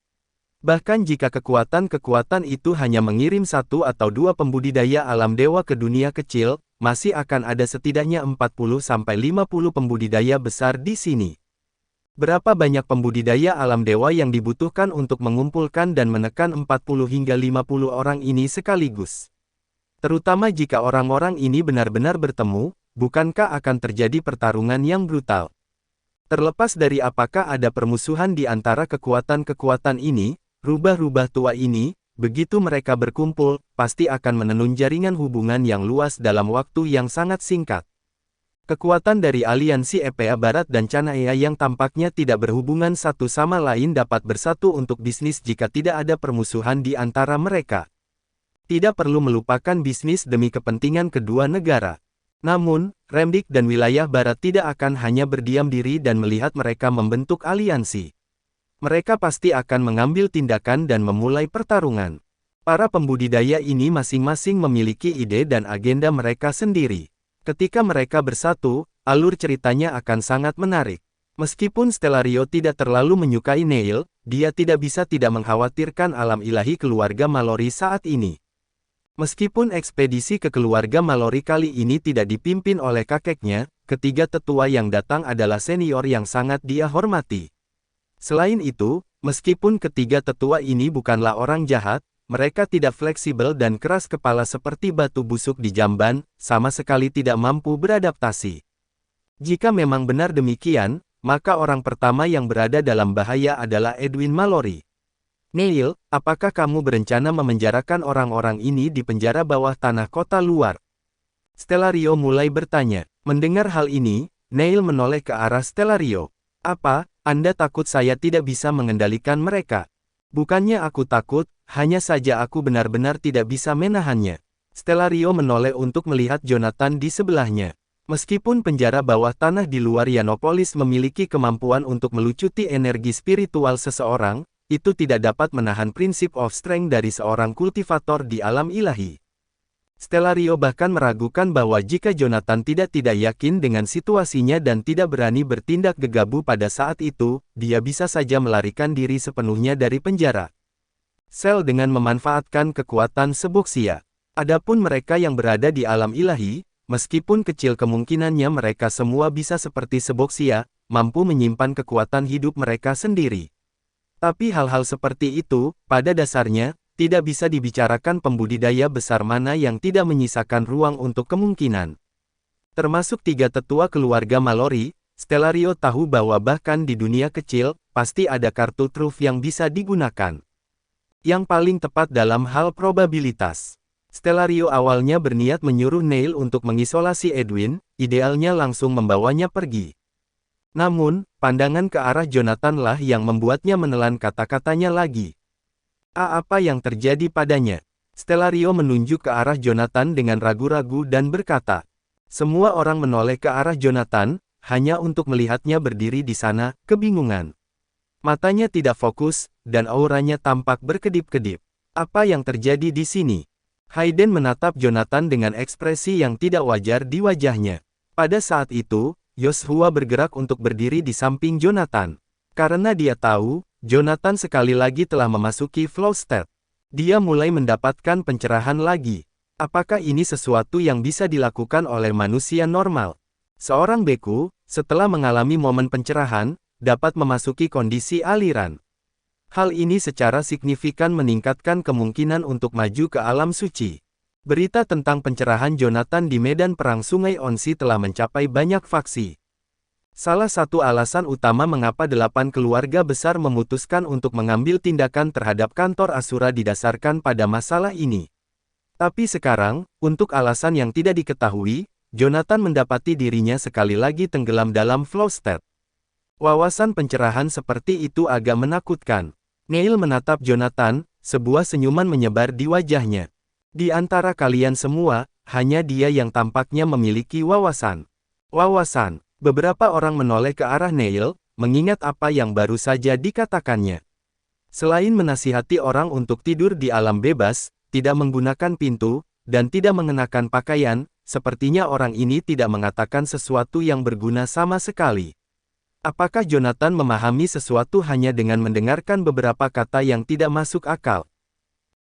Bahkan jika kekuatan-kekuatan itu hanya mengirim 1 atau 2 pembudidaya alam dewa ke dunia kecil, masih akan ada setidaknya 40-50 pembudidaya besar di sini. Berapa banyak pembudidaya alam dewa yang dibutuhkan untuk mengumpulkan dan menekan 40 hingga 50 orang ini sekaligus? Terutama jika orang-orang ini benar-benar bertemu, bukankah akan terjadi pertarungan yang brutal? Terlepas dari apakah ada permusuhan di antara kekuatan-kekuatan ini, rubah-rubah tua ini, begitu mereka berkumpul, pasti akan menenun jaringan hubungan yang luas dalam waktu yang sangat singkat. Kekuatan dari aliansi EPA Barat dan Canaya yang tampaknya tidak berhubungan satu sama lain dapat bersatu untuk bisnis jika tidak ada permusuhan di antara mereka. Tidak perlu melupakan bisnis demi kepentingan kedua negara. Namun, Remdik dan wilayah Barat tidak akan hanya berdiam diri dan melihat mereka membentuk aliansi. Mereka pasti akan mengambil tindakan dan memulai pertarungan. Para pembudidaya ini masing-masing memiliki ide dan agenda mereka sendiri. Ketika mereka bersatu, alur ceritanya akan sangat menarik. Meskipun Stellario tidak terlalu menyukai Neil, dia tidak bisa tidak mengkhawatirkan alam ilahi keluarga Mallory saat ini. Meskipun ekspedisi ke keluarga Mallory kali ini tidak dipimpin oleh kakeknya, ketiga tetua yang datang adalah senior yang sangat dia hormati. Selain itu, meskipun ketiga tetua ini bukanlah orang jahat, mereka tidak fleksibel dan keras kepala seperti batu busuk di jamban, sama sekali tidak mampu beradaptasi. Jika memang benar demikian, maka orang pertama yang berada dalam bahaya adalah Edwin Mallory. Neil, apakah kamu berencana memenjarakan orang-orang ini di penjara bawah tanah kota luar? Stellario mulai bertanya. Mendengar hal ini, Neil menoleh ke arah Stellario. Apa, Anda takut saya tidak bisa mengendalikan mereka? Bukannya aku takut, hanya saja aku benar-benar tidak bisa menahannya. Stellario menoleh untuk melihat Jonathan di sebelahnya. Meskipun penjara bawah tanah di luar Yanopolis memiliki kemampuan untuk melucuti energi spiritual seseorang, itu tidak dapat menahan prinsip of strength dari seorang kultivator di alam ilahi. Stellario bahkan meragukan bahwa jika Jonathan tidak yakin dengan situasinya dan tidak berani bertindak gegabah pada saat itu, dia bisa saja melarikan diri sepenuhnya dari penjara sel dengan memanfaatkan kekuatan Seboxia. Adapun mereka yang berada di alam ilahi, meskipun kecil kemungkinannya mereka semua bisa seperti Seboxia, mampu menyimpan kekuatan hidup mereka sendiri. Tapi hal-hal seperti itu, pada dasarnya, tidak bisa dibicarakan pembudidaya besar mana yang tidak menyisakan ruang untuk kemungkinan. Termasuk tiga tetua keluarga Mallory, Stellario tahu bahwa bahkan di dunia kecil, pasti ada kartu truf yang bisa digunakan. Yang paling tepat dalam hal probabilitas. Stellario awalnya berniat menyuruh Neil untuk mengisolasi Edwin, idealnya langsung membawanya pergi. Namun, pandangan ke arah Jonathan lah yang membuatnya menelan kata-katanya lagi. Apa yang terjadi padanya? Stellario menunjuk ke arah Jonathan dengan ragu-ragu dan berkata. Semua orang menoleh ke arah Jonathan, hanya untuk melihatnya berdiri di sana, kebingungan. Matanya tidak fokus, dan auranya tampak berkedip-kedip. Apa yang terjadi di sini? Hayden menatap Jonathan dengan ekspresi yang tidak wajar di wajahnya. Pada saat itu, Joshua bergerak untuk berdiri di samping Jonathan. Karena dia tahu, Jonathan sekali lagi telah memasuki flow state. Dia mulai mendapatkan pencerahan lagi. Apakah ini sesuatu yang bisa dilakukan oleh manusia normal? Seorang beku, setelah mengalami momen pencerahan, dapat memasuki kondisi aliran. Hal ini secara signifikan meningkatkan kemungkinan untuk maju ke alam suci. Berita tentang pencerahan Jonathan di medan perang Sungai Onsi telah mencapai banyak faksi. Salah satu alasan utama mengapa 8 keluarga besar memutuskan untuk mengambil tindakan terhadap kantor Asura didasarkan pada masalah ini. Tapi sekarang, untuk alasan yang tidak diketahui, Jonathan mendapati dirinya sekali lagi tenggelam dalam flow state. Wawasan pencerahan seperti itu agak menakutkan. Neil menatap Jonathan, sebuah senyuman menyebar di wajahnya. Di antara kalian semua, hanya dia yang tampaknya memiliki wawasan. Wawasan. Beberapa orang menoleh ke arah Neil, mengingat apa yang baru saja dikatakannya. Selain menasihati orang untuk tidur di alam bebas, tidak menggunakan pintu, dan tidak mengenakan pakaian, sepertinya orang ini tidak mengatakan sesuatu yang berguna sama sekali. Apakah Jonathan memahami sesuatu hanya dengan mendengarkan beberapa kata yang tidak masuk akal?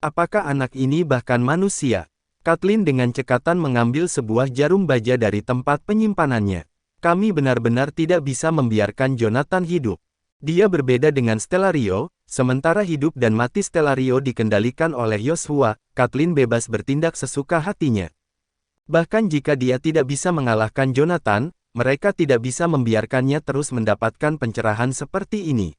Apakah anak ini bahkan manusia? Kathleen dengan cekatan mengambil sebuah jarum baja dari tempat penyimpanannya. Kami benar-benar tidak bisa membiarkan Jonathan hidup. Dia berbeda dengan Stellario, sementara hidup dan mati Stellario dikendalikan oleh Yoshua, Kathleen bebas bertindak sesuka hatinya. Bahkan jika dia tidak bisa mengalahkan Jonathan, mereka tidak bisa membiarkannya terus mendapatkan pencerahan seperti ini.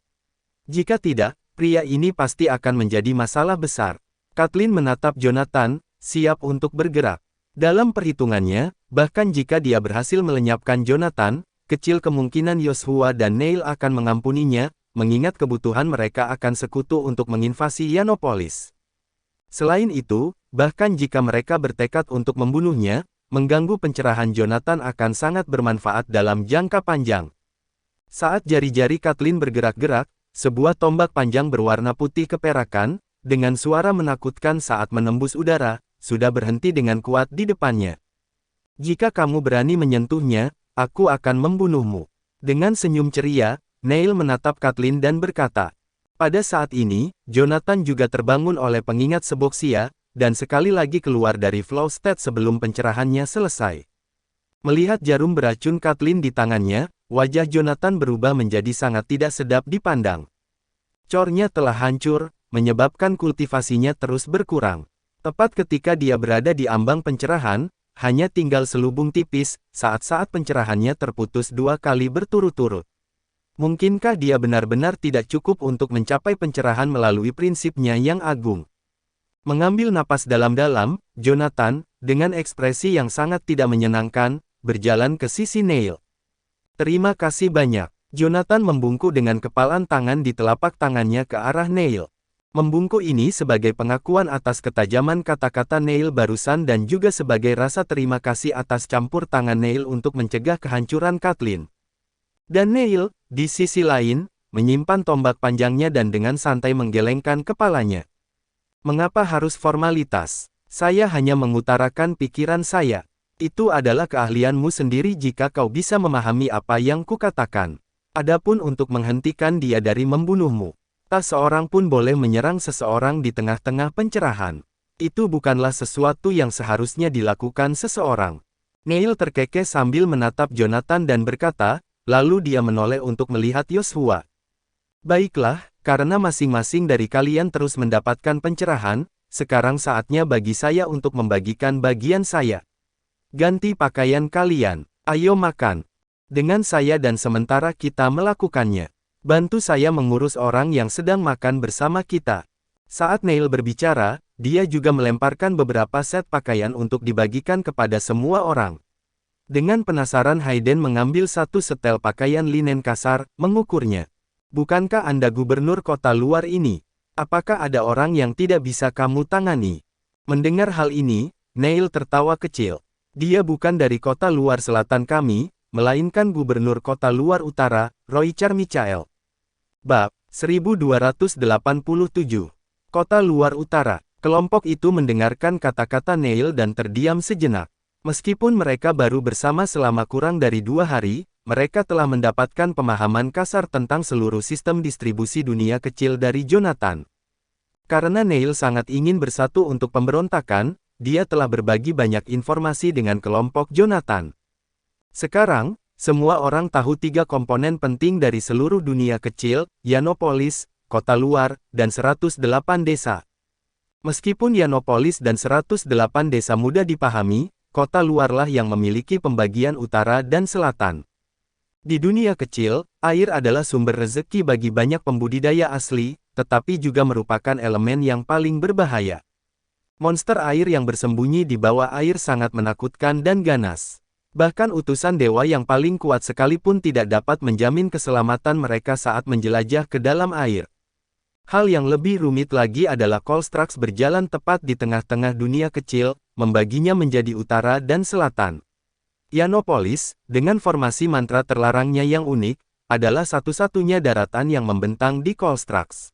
Jika tidak, pria ini pasti akan menjadi masalah besar. Kathleen menatap Jonathan, siap untuk bergerak. Dalam perhitungannya, bahkan jika dia berhasil melenyapkan Jonathan, kecil kemungkinan Yoshua dan Neil akan mengampuninya, mengingat kebutuhan mereka akan sekutu untuk menginvasi Yianopolis. Selain itu, bahkan jika mereka bertekad untuk membunuhnya, mengganggu pencerahan Jonathan akan sangat bermanfaat dalam jangka panjang. Saat jari-jari Kathleen bergerak-gerak, sebuah tombak panjang berwarna putih keperakan, dengan suara menakutkan saat menembus udara, sudah berhenti dengan kuat di depannya. Jika kamu berani menyentuhnya, aku akan membunuhmu. Dengan senyum ceria, Neil menatap Kathleen dan berkata. Pada saat ini, Jonathan juga terbangun oleh pengingat seboksia, dan sekali lagi keluar dari Flowstead sebelum pencerahannya selesai. Melihat jarum beracun Kathleen di tangannya, wajah Jonathan berubah menjadi sangat tidak sedap dipandang. Cornya telah hancur, menyebabkan kultivasinya terus berkurang. Tepat ketika dia berada di ambang pencerahan, hanya tinggal selubung tipis, saat-saat pencerahannya terputus 2 kali berturut-turut. Mungkinkah dia benar-benar tidak cukup untuk mencapai pencerahan melalui prinsipnya yang agung? Mengambil napas dalam-dalam, Jonathan, dengan ekspresi yang sangat tidak menyenangkan, berjalan ke sisi Neil. Terima kasih banyak. Jonathan membungkuk dengan kepalan tangan di telapak tangannya ke arah Neil. Membungkuk ini sebagai pengakuan atas ketajaman kata-kata Neil barusan dan juga sebagai rasa terima kasih atas campur tangan Neil untuk mencegah kehancuran Kathleen. Dan Neil, di sisi lain, menyimpan tombak panjangnya dan dengan santai menggelengkan kepalanya. Mengapa harus formalitas? Saya hanya mengutarakan pikiran saya. Itu adalah keahlianmu sendiri jika kau bisa memahami apa yang kukatakan. Adapun untuk menghentikan dia dari membunuhmu. Tak seorang pun boleh menyerang seseorang di tengah-tengah pencerahan. Itu bukanlah sesuatu yang seharusnya dilakukan seseorang. Neil terkekeh sambil menatap Jonathan dan berkata, lalu dia menoleh untuk melihat Yoshua. Baiklah, karena masing-masing dari kalian terus mendapatkan pencerahan, sekarang saatnya bagi saya untuk membagikan bagian saya. Ganti pakaian kalian, ayo makan. Dengan saya dan sementara kita melakukannya. Bantu saya mengurus orang yang sedang makan bersama kita. Saat Neil berbicara, dia juga melemparkan beberapa set pakaian untuk dibagikan kepada semua orang. Dengan penasaran Hayden mengambil satu setel pakaian linen kasar, mengukurnya. Bukankah Anda gubernur kota luar ini? Apakah ada orang yang tidak bisa kamu tangani? Mendengar hal ini, Neil tertawa kecil. Dia bukan dari kota luar selatan kami, melainkan gubernur kota luar utara, Roichar Michael. Bab 1287. Kota luar utara. Kelompok itu mendengarkan kata-kata Neil dan terdiam sejenak. Meskipun mereka baru bersama selama kurang dari 2 hari, mereka telah mendapatkan pemahaman kasar tentang seluruh sistem distribusi dunia kecil dari Jonathan. Karena Neil sangat ingin bersatu untuk pemberontakan, dia telah berbagi banyak informasi dengan kelompok Jonathan. Sekarang, semua orang tahu 3 komponen penting dari seluruh dunia kecil, Yianopolis, kota luar, dan 108 desa. Meskipun Yianopolis dan 108 desa mudah dipahami, kota luarlah yang memiliki pembagian utara dan selatan. Di dunia kecil, air adalah sumber rezeki bagi banyak pembudidaya asli, tetapi juga merupakan elemen yang paling berbahaya. Monster air yang bersembunyi di bawah air sangat menakutkan dan ganas. Bahkan utusan dewa yang paling kuat sekalipun tidak dapat menjamin keselamatan mereka saat menjelajah ke dalam air. Hal yang lebih rumit lagi adalah Colstrax berjalan tepat di tengah-tengah dunia kecil, membaginya menjadi utara dan selatan. Ionopolis, dengan formasi mantra terlarangnya yang unik, adalah satu-satunya daratan yang membentang di Colstrax.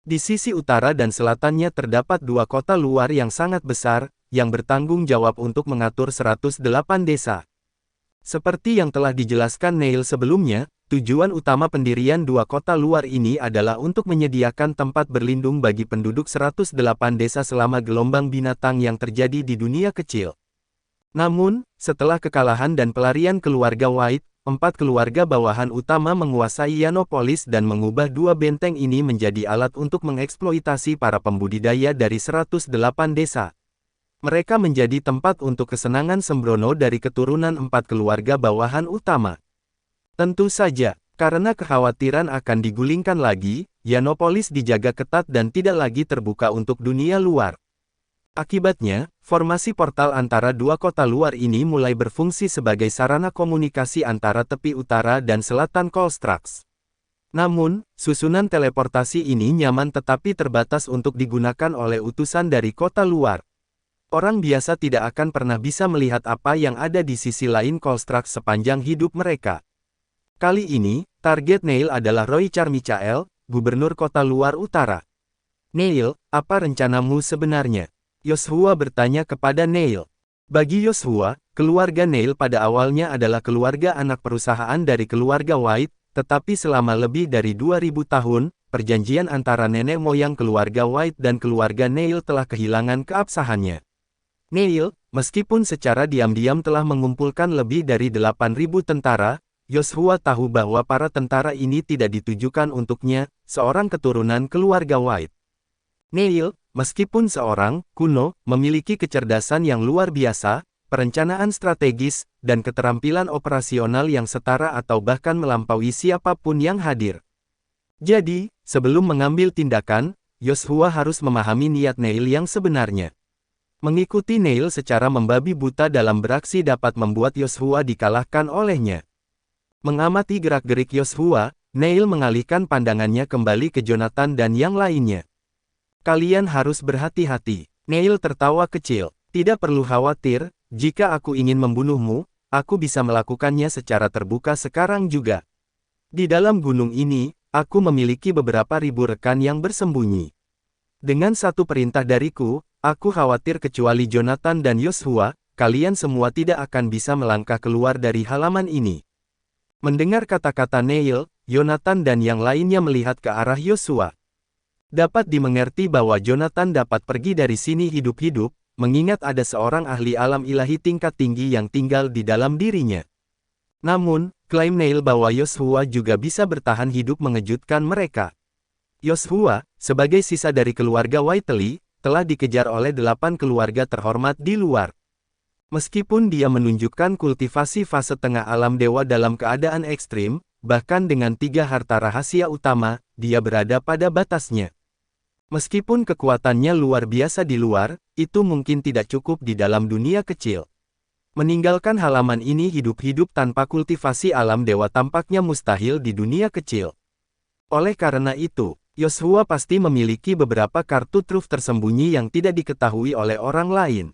Di sisi utara dan selatannya terdapat dua kota luar yang sangat besar, yang bertanggung jawab untuk mengatur 108 desa. Seperti yang telah dijelaskan Neil sebelumnya, tujuan utama pendirian dua kota luar ini adalah untuk menyediakan tempat berlindung bagi penduduk 108 desa selama gelombang binatang yang terjadi di dunia kecil. Namun, setelah kekalahan dan pelarian keluarga White, 4 keluarga bawahan utama menguasai Ionopolis dan mengubah dua benteng ini menjadi alat untuk mengeksploitasi para pembudidaya dari 108 desa. Mereka menjadi tempat untuk kesenangan sembrono dari keturunan 4 keluarga bawahan utama. Tentu saja, karena kekhawatiran akan digulingkan lagi, Ionopolis dijaga ketat dan tidak lagi terbuka untuk dunia luar. Akibatnya, formasi portal antara dua kota luar ini mulai berfungsi sebagai sarana komunikasi antara tepi utara dan selatan Colstrax. Namun, susunan teleportasi ini nyaman tetapi terbatas untuk digunakan oleh utusan dari kota luar. Orang biasa tidak akan pernah bisa melihat apa yang ada di sisi lain Colstrax sepanjang hidup mereka. Kali ini, target Neil adalah Roy Carmichael, gubernur kota luar utara. Neil, apa rencanamu sebenarnya? Yoshua bertanya kepada Neil. Bagi Yoshua, keluarga Neil pada awalnya adalah keluarga anak perusahaan dari keluarga White, tetapi selama lebih dari 2000 tahun, perjanjian antara nenek moyang keluarga White dan keluarga Neil telah kehilangan keabsahannya. Neil, meskipun secara diam-diam telah mengumpulkan lebih dari 8.000 tentara, Yoshua tahu bahwa para tentara ini tidak ditujukan untuknya, seorang keturunan keluarga White. Neil, meskipun seorang kuno, memiliki kecerdasan yang luar biasa, perencanaan strategis, dan keterampilan operasional yang setara atau bahkan melampaui siapapun yang hadir. Jadi, sebelum mengambil tindakan, Yoshua harus memahami niat Neil yang sebenarnya. Mengikuti Neil secara membabi buta dalam beraksi dapat membuat Yoshua dikalahkan olehnya. Mengamati gerak-gerik Yoshua, Neil mengalihkan pandangannya kembali ke Jonathan dan yang lainnya. Kalian harus berhati-hati. Neil tertawa kecil. Tidak perlu khawatir, jika aku ingin membunuhmu, aku bisa melakukannya secara terbuka sekarang juga. Di dalam gunung ini, aku memiliki beberapa ribu rekan yang bersembunyi. Dengan satu perintah dariku, aku khawatir kecuali Jonathan dan Yoshua, kalian semua tidak akan bisa melangkah keluar dari halaman ini. Mendengar kata-kata Neil, Jonathan dan yang lainnya melihat ke arah Yoshua. Dapat dimengerti bahwa Jonathan dapat pergi dari sini hidup-hidup, mengingat ada seorang ahli alam ilahi tingkat tinggi yang tinggal di dalam dirinya. Namun, klaim Neil bahwa Yoshua juga bisa bertahan hidup mengejutkan mereka. Yoshua, sebagai sisa dari keluarga Whiteley, telah dikejar oleh 8 keluarga terhormat di luar. Meskipun dia menunjukkan kultivasi fase tengah alam dewa dalam keadaan ekstrim, bahkan dengan 3 harta rahasia utama, dia berada pada batasnya. Meskipun kekuatannya luar biasa di luar, itu mungkin tidak cukup di dalam dunia kecil. Meninggalkan halaman ini hidup-hidup tanpa kultivasi alam dewa tampaknya mustahil di dunia kecil. Oleh karena itu, Yoshua pasti memiliki beberapa kartu truf tersembunyi yang tidak diketahui oleh orang lain.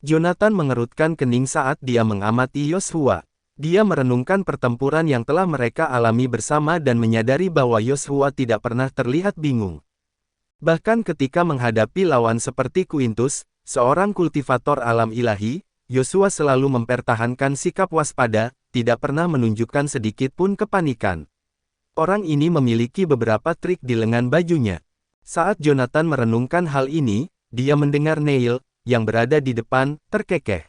Jonathan mengerutkan kening saat dia mengamati Yoshua. Dia merenungkan pertempuran yang telah mereka alami bersama dan menyadari bahwa Yoshua tidak pernah terlihat bingung. Bahkan ketika menghadapi lawan seperti Quintus, seorang kultivator alam ilahi, Yoshua selalu mempertahankan sikap waspada, tidak pernah menunjukkan sedikit pun kepanikan. Orang ini memiliki beberapa trik di lengan bajunya. Saat Jonathan merenungkan hal ini, dia mendengar Neil, yang berada di depan, terkekeh.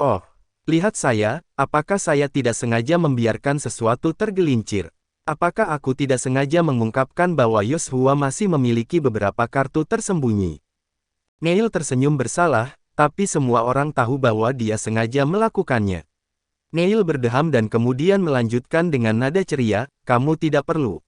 Oh, lihat saya, apakah saya tidak sengaja membiarkan sesuatu tergelincir? Apakah aku tidak sengaja mengungkapkan bahwa Yoshua masih memiliki beberapa kartu tersembunyi? Neil tersenyum bersalah, tapi semua orang tahu bahwa dia sengaja melakukannya. Neil berdeham dan kemudian melanjutkan dengan nada ceria, kamu tidak perlu.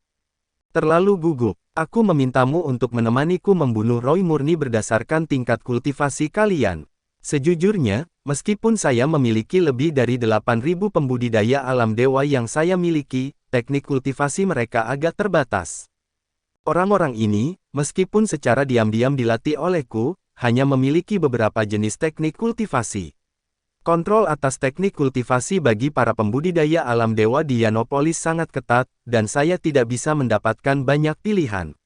Terlalu gugup, aku memintamu untuk menemaniku membunuh Roy murni berdasarkan tingkat kultivasi kalian. Sejujurnya, meskipun saya memiliki lebih dari 8.000 pembudidaya alam dewa yang saya miliki, teknik kultivasi mereka agak terbatas. Orang-orang ini, meskipun secara diam-diam dilatih olehku, hanya memiliki beberapa jenis teknik kultivasi. Kontrol atas teknik kultivasi bagi para pembudidaya alam dewa di Yanopolis sangat ketat, dan saya tidak bisa mendapatkan banyak pilihan.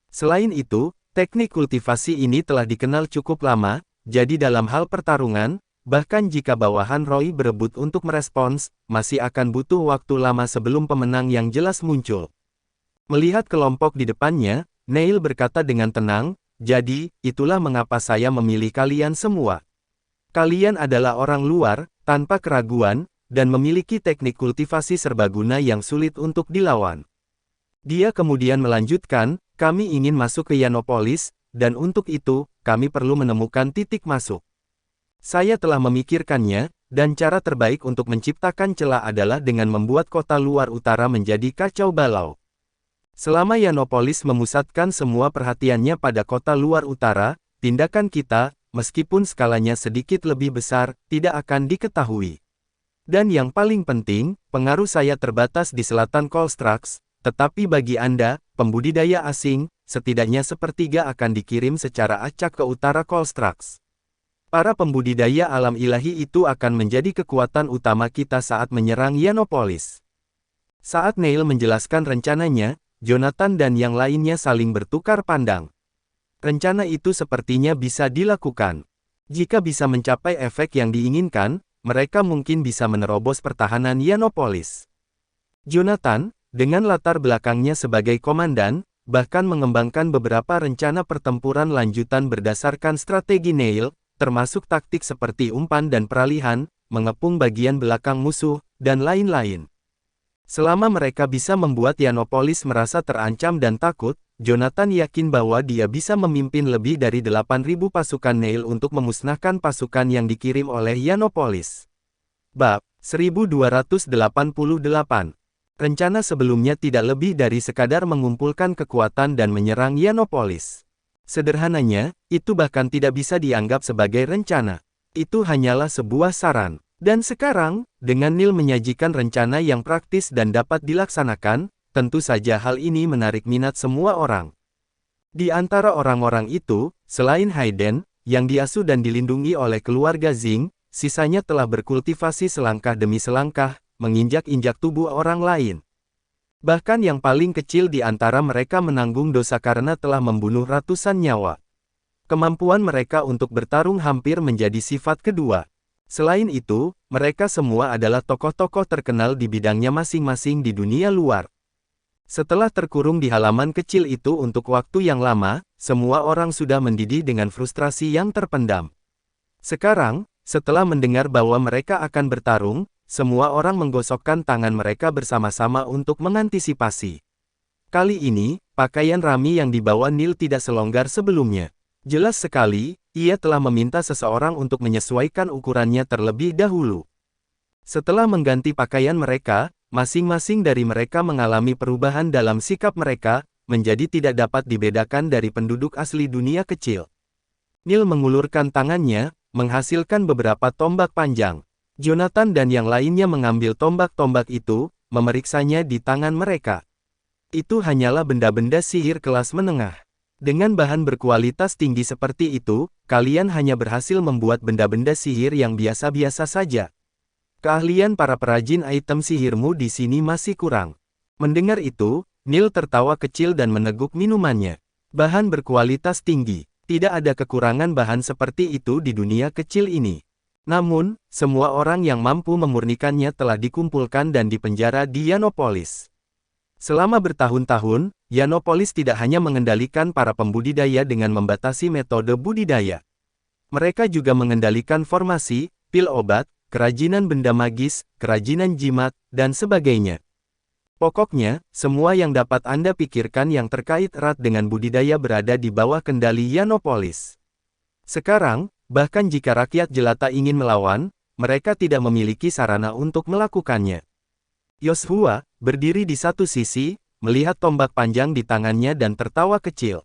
Selain itu, teknik kultivasi ini telah dikenal cukup lama, jadi dalam hal pertarungan, bahkan jika bawahan Roy berebut untuk merespons, masih akan butuh waktu lama sebelum pemenang yang jelas muncul. Melihat kelompok di depannya, Neil berkata dengan tenang, "Jadi, itulah mengapa saya memilih kalian semua. Kalian adalah orang luar, tanpa keraguan, dan memiliki teknik kultivasi serbaguna yang sulit untuk dilawan." Dia kemudian melanjutkan, "Kami ingin masuk ke Yanopolis, dan untuk itu, kami perlu menemukan titik masuk. Saya telah memikirkannya, dan cara terbaik untuk menciptakan celah adalah dengan membuat kota luar utara menjadi kacau balau. Selama Yanopolis memusatkan semua perhatiannya pada kota luar utara, tindakan kita, meskipun skalanya sedikit lebih besar, tidak akan diketahui. Dan yang paling penting, pengaruh saya terbatas di selatan Kolstrax, tetapi bagi Anda, pembudidaya asing, setidaknya sepertiga akan dikirim secara acak ke utara Kolstrax. Para pembudidaya alam ilahi itu akan menjadi kekuatan utama kita saat menyerang Yanopolis." Saat Neil menjelaskan rencananya, Jonathan dan yang lainnya saling bertukar pandang. Rencana itu sepertinya bisa dilakukan. Jika bisa mencapai efek yang diinginkan, mereka mungkin bisa menerobos pertahanan Yanopolis. Jonathan, dengan latar belakangnya sebagai komandan, bahkan mengembangkan beberapa rencana pertempuran lanjutan berdasarkan strategi Neil, termasuk taktik seperti umpan dan peralihan, mengepung bagian belakang musuh, dan lain-lain. Selama mereka bisa membuat Yanopolis merasa terancam dan takut, Jonathan yakin bahwa dia bisa memimpin lebih dari 8.000 pasukan Neil untuk memusnahkan pasukan yang dikirim oleh Yanopolis. Bab 1288. Rencana sebelumnya tidak lebih dari sekadar mengumpulkan kekuatan dan menyerang Yanopolis. Sederhananya, itu bahkan tidak bisa dianggap sebagai rencana. Itu hanyalah sebuah saran. Dan sekarang, dengan Neil menyajikan rencana yang praktis dan dapat dilaksanakan, tentu saja hal ini menarik minat semua orang. Di antara orang-orang itu, selain Hayden, yang diasuh dan dilindungi oleh keluarga Zing, sisanya telah berkultivasi selangkah demi selangkah, menginjak-injak tubuh orang lain. Bahkan yang paling kecil di antara mereka menanggung dosa karena telah membunuh ratusan nyawa. Kemampuan mereka untuk bertarung hampir menjadi sifat kedua. Selain itu, mereka semua adalah tokoh-tokoh terkenal di bidangnya masing-masing di dunia luar. Setelah terkurung di halaman kecil itu untuk waktu yang lama, semua orang sudah mendidih dengan frustrasi yang terpendam. Sekarang, setelah mendengar bahwa mereka akan bertarung, semua orang menggosokkan tangan mereka bersama-sama untuk mengantisipasi. Kali ini, pakaian Rami yang dibawa Neil tidak selonggar sebelumnya. Jelas sekali, ia telah meminta seseorang untuk menyesuaikan ukurannya terlebih dahulu. Setelah mengganti pakaian mereka, masing-masing dari mereka mengalami perubahan dalam sikap mereka, menjadi tidak dapat dibedakan dari penduduk asli dunia kecil. Neil mengulurkan tangannya, menghasilkan beberapa tombak panjang. Jonathan dan yang lainnya mengambil tombak-tombak itu, memeriksanya di tangan mereka. Itu hanyalah benda-benda sihir kelas menengah. Dengan bahan berkualitas tinggi seperti itu, kalian hanya berhasil membuat benda-benda sihir yang biasa-biasa saja. Keahlian para perajin item sihirmu di sini masih kurang. Mendengar itu, Neil tertawa kecil dan meneguk minumannya. Bahan berkualitas tinggi. Tidak ada kekurangan bahan seperti itu di dunia kecil ini. Namun, semua orang yang mampu memurnikannya telah dikumpulkan dan dipenjara di Yanopolis. Selama bertahun-tahun, Yanopolis tidak hanya mengendalikan para pembudidaya dengan membatasi metode budidaya. Mereka juga mengendalikan formasi, pil obat, kerajinan benda magis, kerajinan jimat, dan sebagainya. Pokoknya, semua yang dapat Anda pikirkan yang terkait erat dengan budidaya berada di bawah kendali Yanopolis. Sekarang, bahkan jika rakyat jelata ingin melawan, mereka tidak memiliki sarana untuk melakukannya. Yoshua, berdiri di satu sisi, melihat tombak panjang di tangannya dan tertawa kecil.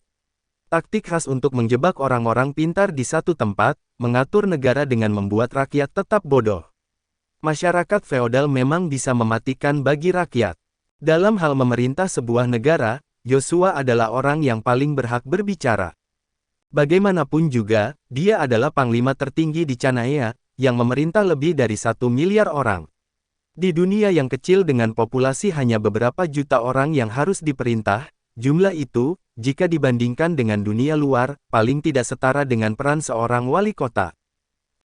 Taktik khas untuk menjebak orang-orang pintar di satu tempat, mengatur negara dengan membuat rakyat tetap bodoh. Masyarakat feodal memang bisa mematikan bagi rakyat. Dalam hal memerintah sebuah negara, Yoshua adalah orang yang paling berhak berbicara. Bagaimanapun juga, dia adalah panglima tertinggi di Canaya, yang memerintah lebih dari 1 miliar orang. Di dunia yang kecil dengan populasi hanya beberapa juta orang yang harus diperintah, jumlah itu, jika dibandingkan dengan dunia luar, paling tidak setara dengan peran seorang wali kota.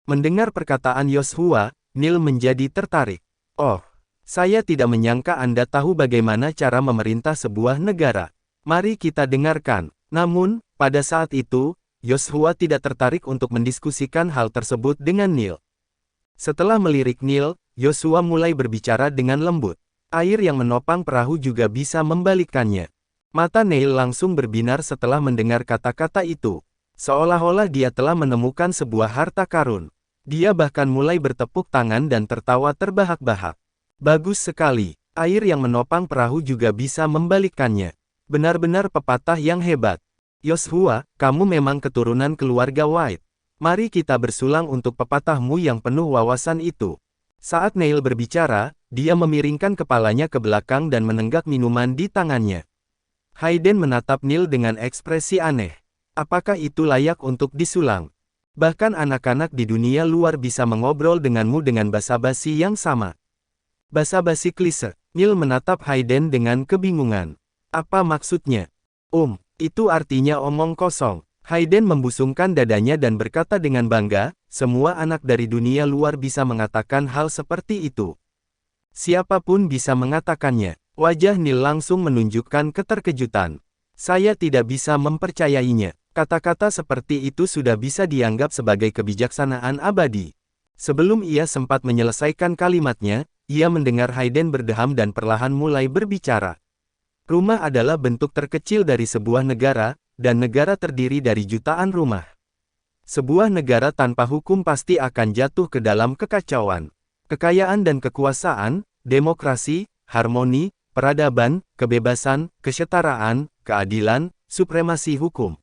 Mendengar perkataan Yoshua, Neil menjadi tertarik. Oh, saya tidak menyangka Anda tahu bagaimana cara memerintah sebuah negara. Mari kita dengarkan. Namun, pada saat itu, Yoshua tidak tertarik untuk mendiskusikan hal tersebut dengan Neil. Setelah melirik Neil, Yoshua mulai berbicara dengan lembut. Air yang menopang perahu juga bisa membalikkannya. Mata Neil langsung berbinar setelah mendengar kata-kata itu. Seolah-olah dia telah menemukan sebuah harta karun. Dia bahkan mulai bertepuk tangan dan tertawa terbahak-bahak. Bagus sekali. Air yang menopang perahu juga bisa membalikkannya. Benar-benar pepatah yang hebat. Yoshua, kamu memang keturunan keluarga White. Mari kita bersulang untuk pepatahmu yang penuh wawasan itu. Saat Neil berbicara, dia memiringkan kepalanya ke belakang dan menenggak minuman di tangannya. Hayden menatap Neil dengan ekspresi aneh. Apakah itu layak untuk disulang? Bahkan anak-anak di dunia luar bisa mengobrol denganmu dengan basa-basi yang sama. Basa-basi klise. Neil menatap Hayden dengan kebingungan. Apa maksudnya? Itu artinya omong kosong. Hayden membusungkan dadanya dan berkata dengan bangga, semua anak dari dunia luar bisa mengatakan hal seperti itu. Siapapun bisa mengatakannya. Wajah Neil langsung menunjukkan keterkejutan. Saya tidak bisa mempercayainya. Kata-kata seperti itu sudah bisa dianggap sebagai kebijaksanaan abadi. Sebelum ia sempat menyelesaikan kalimatnya, ia mendengar Hayden berdeham dan perlahan mulai berbicara. Rumah adalah bentuk terkecil dari sebuah negara, dan negara terdiri dari jutaan rumah. Sebuah negara tanpa hukum pasti akan jatuh ke dalam kekacauan. Kekayaan dan kekuasaan, demokrasi, harmoni, peradaban, kebebasan, kesetaraan, keadilan, supremasi hukum.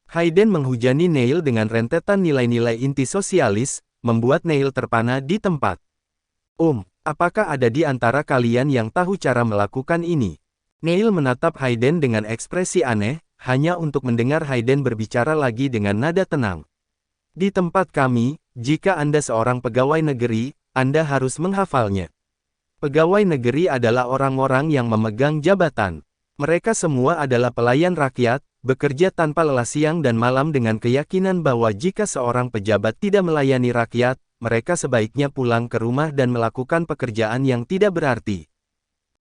Hayden menghujani Neil dengan rentetan nilai-nilai inti sosialis, membuat Neil terpana di tempat. Apakah ada di antara kalian yang tahu cara melakukan ini? Neil menatap Hayden dengan ekspresi aneh, hanya untuk mendengar Hayden berbicara lagi dengan nada tenang. Di tempat kami, jika Anda seorang pegawai negeri, Anda harus menghafalnya. Pegawai negeri adalah orang-orang yang memegang jabatan. Mereka semua adalah pelayan rakyat, bekerja tanpa lelah siang dan malam dengan keyakinan bahwa jika seorang pejabat tidak melayani rakyat, mereka sebaiknya pulang ke rumah dan melakukan pekerjaan yang tidak berarti.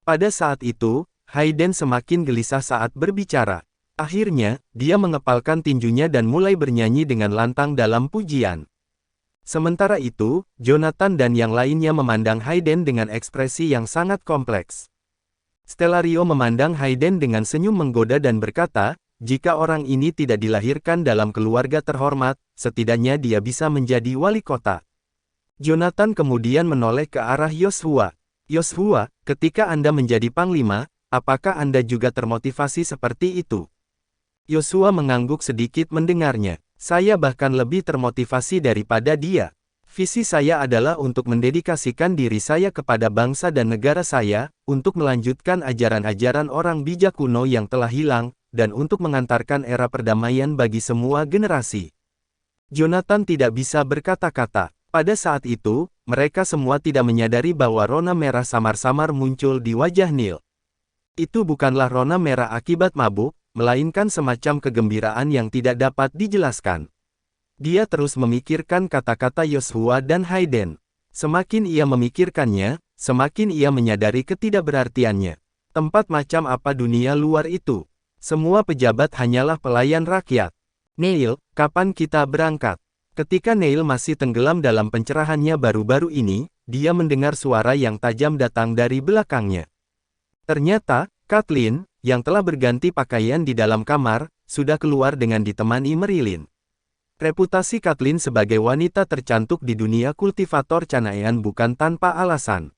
Pada saat itu, Hayden semakin gelisah saat berbicara. Akhirnya, dia mengepalkan tinjunya dan mulai bernyanyi dengan lantang dalam pujian. Sementara itu, Jonathan dan yang lainnya memandang Hayden dengan ekspresi yang sangat kompleks. Stellario memandang Hayden dengan senyum menggoda dan berkata, jika orang ini tidak dilahirkan dalam keluarga terhormat, setidaknya dia bisa menjadi wali kota. Jonathan kemudian menoleh ke arah Yoshua. Yoshua, ketika Anda menjadi panglima, apakah Anda juga termotivasi seperti itu? Yoshua mengangguk sedikit mendengarnya. Saya bahkan lebih termotivasi daripada dia. Visi saya adalah untuk mendedikasikan diri saya kepada bangsa dan negara saya, untuk melanjutkan ajaran-ajaran orang bijak kuno yang telah hilang, dan untuk mengantarkan era perdamaian bagi semua generasi. Jonathan tidak bisa berkata-kata. Pada saat itu, mereka semua tidak menyadari bahwa rona merah samar-samar muncul di wajah Neil. Itu bukanlah rona merah akibat mabuk, melainkan semacam kegembiraan yang tidak dapat dijelaskan. Dia terus memikirkan kata-kata Yoshua dan Hayden. Semakin ia memikirkannya, semakin ia menyadari ketidakberartiannya. Tempat macam apa dunia luar itu? Semua pejabat hanyalah pelayan rakyat. Neil, kapan kita berangkat? Ketika Neil masih tenggelam dalam pencerahannya baru-baru ini, dia mendengar suara yang tajam datang dari belakangnya. Ternyata, Kathleen, yang telah berganti pakaian di dalam kamar, sudah keluar dengan ditemani Marilyn. Reputasi Kathleen sebagai wanita tercantik di dunia kultivator Canaan bukan tanpa alasan.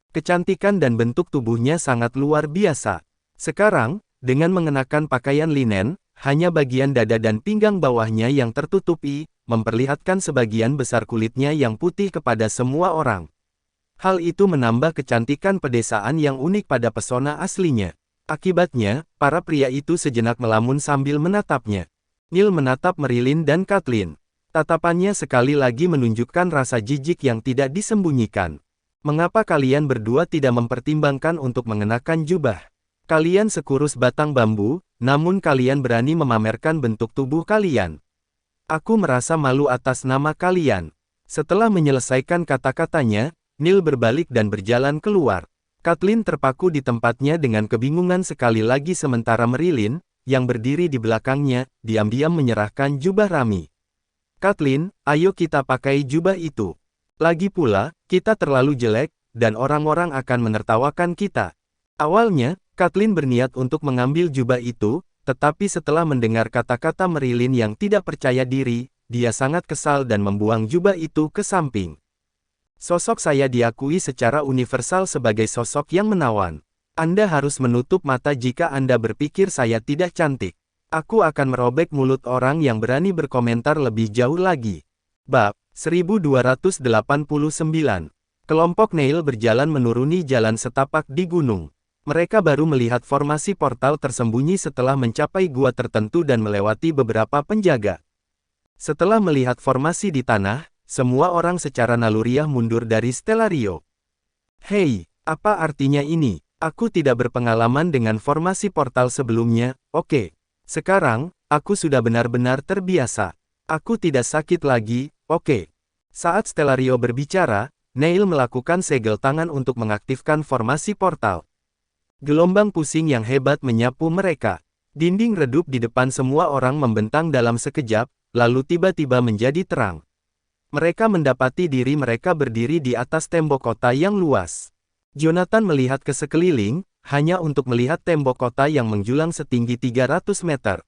Kecantikan dan bentuk tubuhnya sangat luar biasa. Sekarang, dengan mengenakan pakaian linen, hanya bagian dada dan pinggang bawahnya yang tertutupi, memperlihatkan sebagian besar kulitnya yang putih kepada semua orang. Hal itu menambah kecantikan pedesaan yang unik pada pesona aslinya. Akibatnya, para pria itu sejenak melamun sambil menatapnya. Neil menatap Marilyn dan Kathleen. Tatapannya sekali lagi menunjukkan rasa jijik yang tidak disembunyikan. Mengapa kalian berdua tidak mempertimbangkan untuk mengenakan jubah? Kalian sekurus batang bambu, namun kalian berani memamerkan bentuk tubuh kalian. Aku merasa malu atas nama kalian. Setelah menyelesaikan kata-katanya, Neil berbalik dan berjalan keluar. Kathleen terpaku di tempatnya dengan kebingungan sekali lagi sementara Marilyn, yang berdiri di belakangnya, diam-diam menyerahkan jubah Rami. Kathleen, ayo kita pakai jubah itu. Lagi pula, kita terlalu jelek, dan orang-orang akan menertawakan kita. Awalnya, Kathleen berniat untuk mengambil jubah itu, tetapi setelah mendengar kata-kata Marilyn yang tidak percaya diri, dia sangat kesal dan membuang jubah itu ke samping. Sosok saya diakui secara universal sebagai sosok yang menawan. Anda harus menutup mata jika Anda berpikir saya tidak cantik. Aku akan merobek mulut orang yang berani berkomentar lebih jauh lagi. Bab 1289. Kelompok Neil berjalan menuruni jalan setapak di gunung. Mereka baru melihat formasi portal tersembunyi setelah mencapai gua tertentu dan melewati beberapa penjaga. Setelah melihat formasi di tanah, semua orang secara naluriah mundur dari Stellario. Hei, apa artinya ini? Aku tidak berpengalaman dengan formasi portal sebelumnya. Oke. Sekarang, aku sudah benar-benar terbiasa. Aku tidak sakit lagi. Oke. Saat Stellario berbicara, Neil melakukan segel tangan untuk mengaktifkan formasi portal. Gelombang pusing yang hebat menyapu mereka. Dinding redup di depan semua orang membentang dalam sekejap, lalu tiba-tiba menjadi terang. Mereka mendapati diri mereka berdiri di atas tembok kota yang luas. Jonathan melihat ke sekeliling, hanya untuk melihat tembok kota yang menjulang setinggi 300 meter.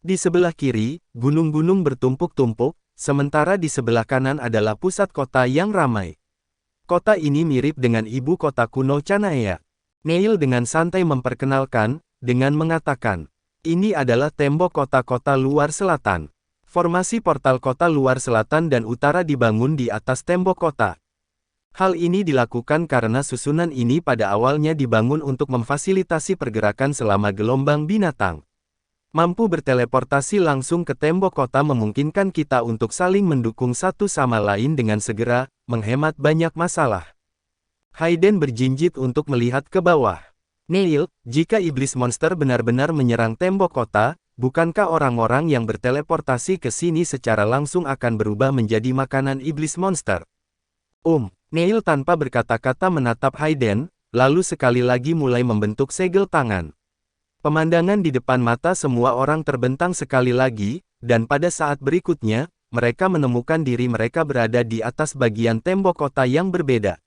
Di sebelah kiri, gunung-gunung bertumpuk-tumpuk, sementara di sebelah kanan adalah pusat kota yang ramai. Kota ini mirip dengan ibu kota kuno Canaya. Neil dengan santai memperkenalkan, dengan mengatakan, ini adalah tembok kota-kota luar selatan. Formasi portal kota luar selatan dan utara dibangun di atas tembok kota. Hal ini dilakukan karena susunan ini pada awalnya dibangun untuk memfasilitasi pergerakan selama gelombang binatang. Mampu berteleportasi langsung ke tembok kota memungkinkan kita untuk saling mendukung satu sama lain dengan segera, menghemat banyak masalah. Hayden berjinjit untuk melihat ke bawah. Neil, jika iblis monster benar-benar menyerang tembok kota, bukankah orang-orang yang berteleportasi ke sini secara langsung akan berubah menjadi makanan iblis monster? Neil tanpa berkata-kata menatap Hayden, lalu sekali lagi mulai membentuk segel tangan. Pemandangan di depan mata semua orang terbentang sekali lagi, dan pada saat berikutnya, mereka menemukan diri mereka berada di atas bagian tembok kota yang berbeda.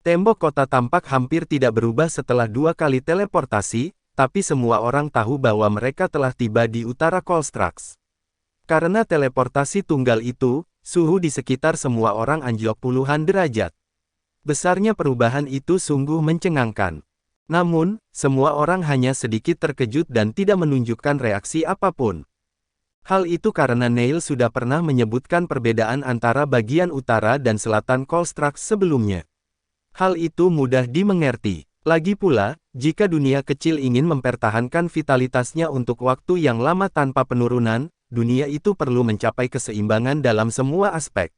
Tembok kota tampak hampir tidak berubah setelah 2 kali teleportasi, tapi semua orang tahu bahwa mereka telah tiba di utara Colstrax. Karena teleportasi tunggal itu, suhu di sekitar semua orang anjlok puluhan derajat. Besarnya perubahan itu sungguh mencengangkan. Namun, semua orang hanya sedikit terkejut dan tidak menunjukkan reaksi apapun. Hal itu karena Neil sudah pernah menyebutkan perbedaan antara bagian utara dan selatan Colstrax sebelumnya. Hal itu mudah dimengerti. Lagi pula, jika dunia kecil ingin mempertahankan vitalitasnya untuk waktu yang lama tanpa penurunan, dunia itu perlu mencapai keseimbangan dalam semua aspek.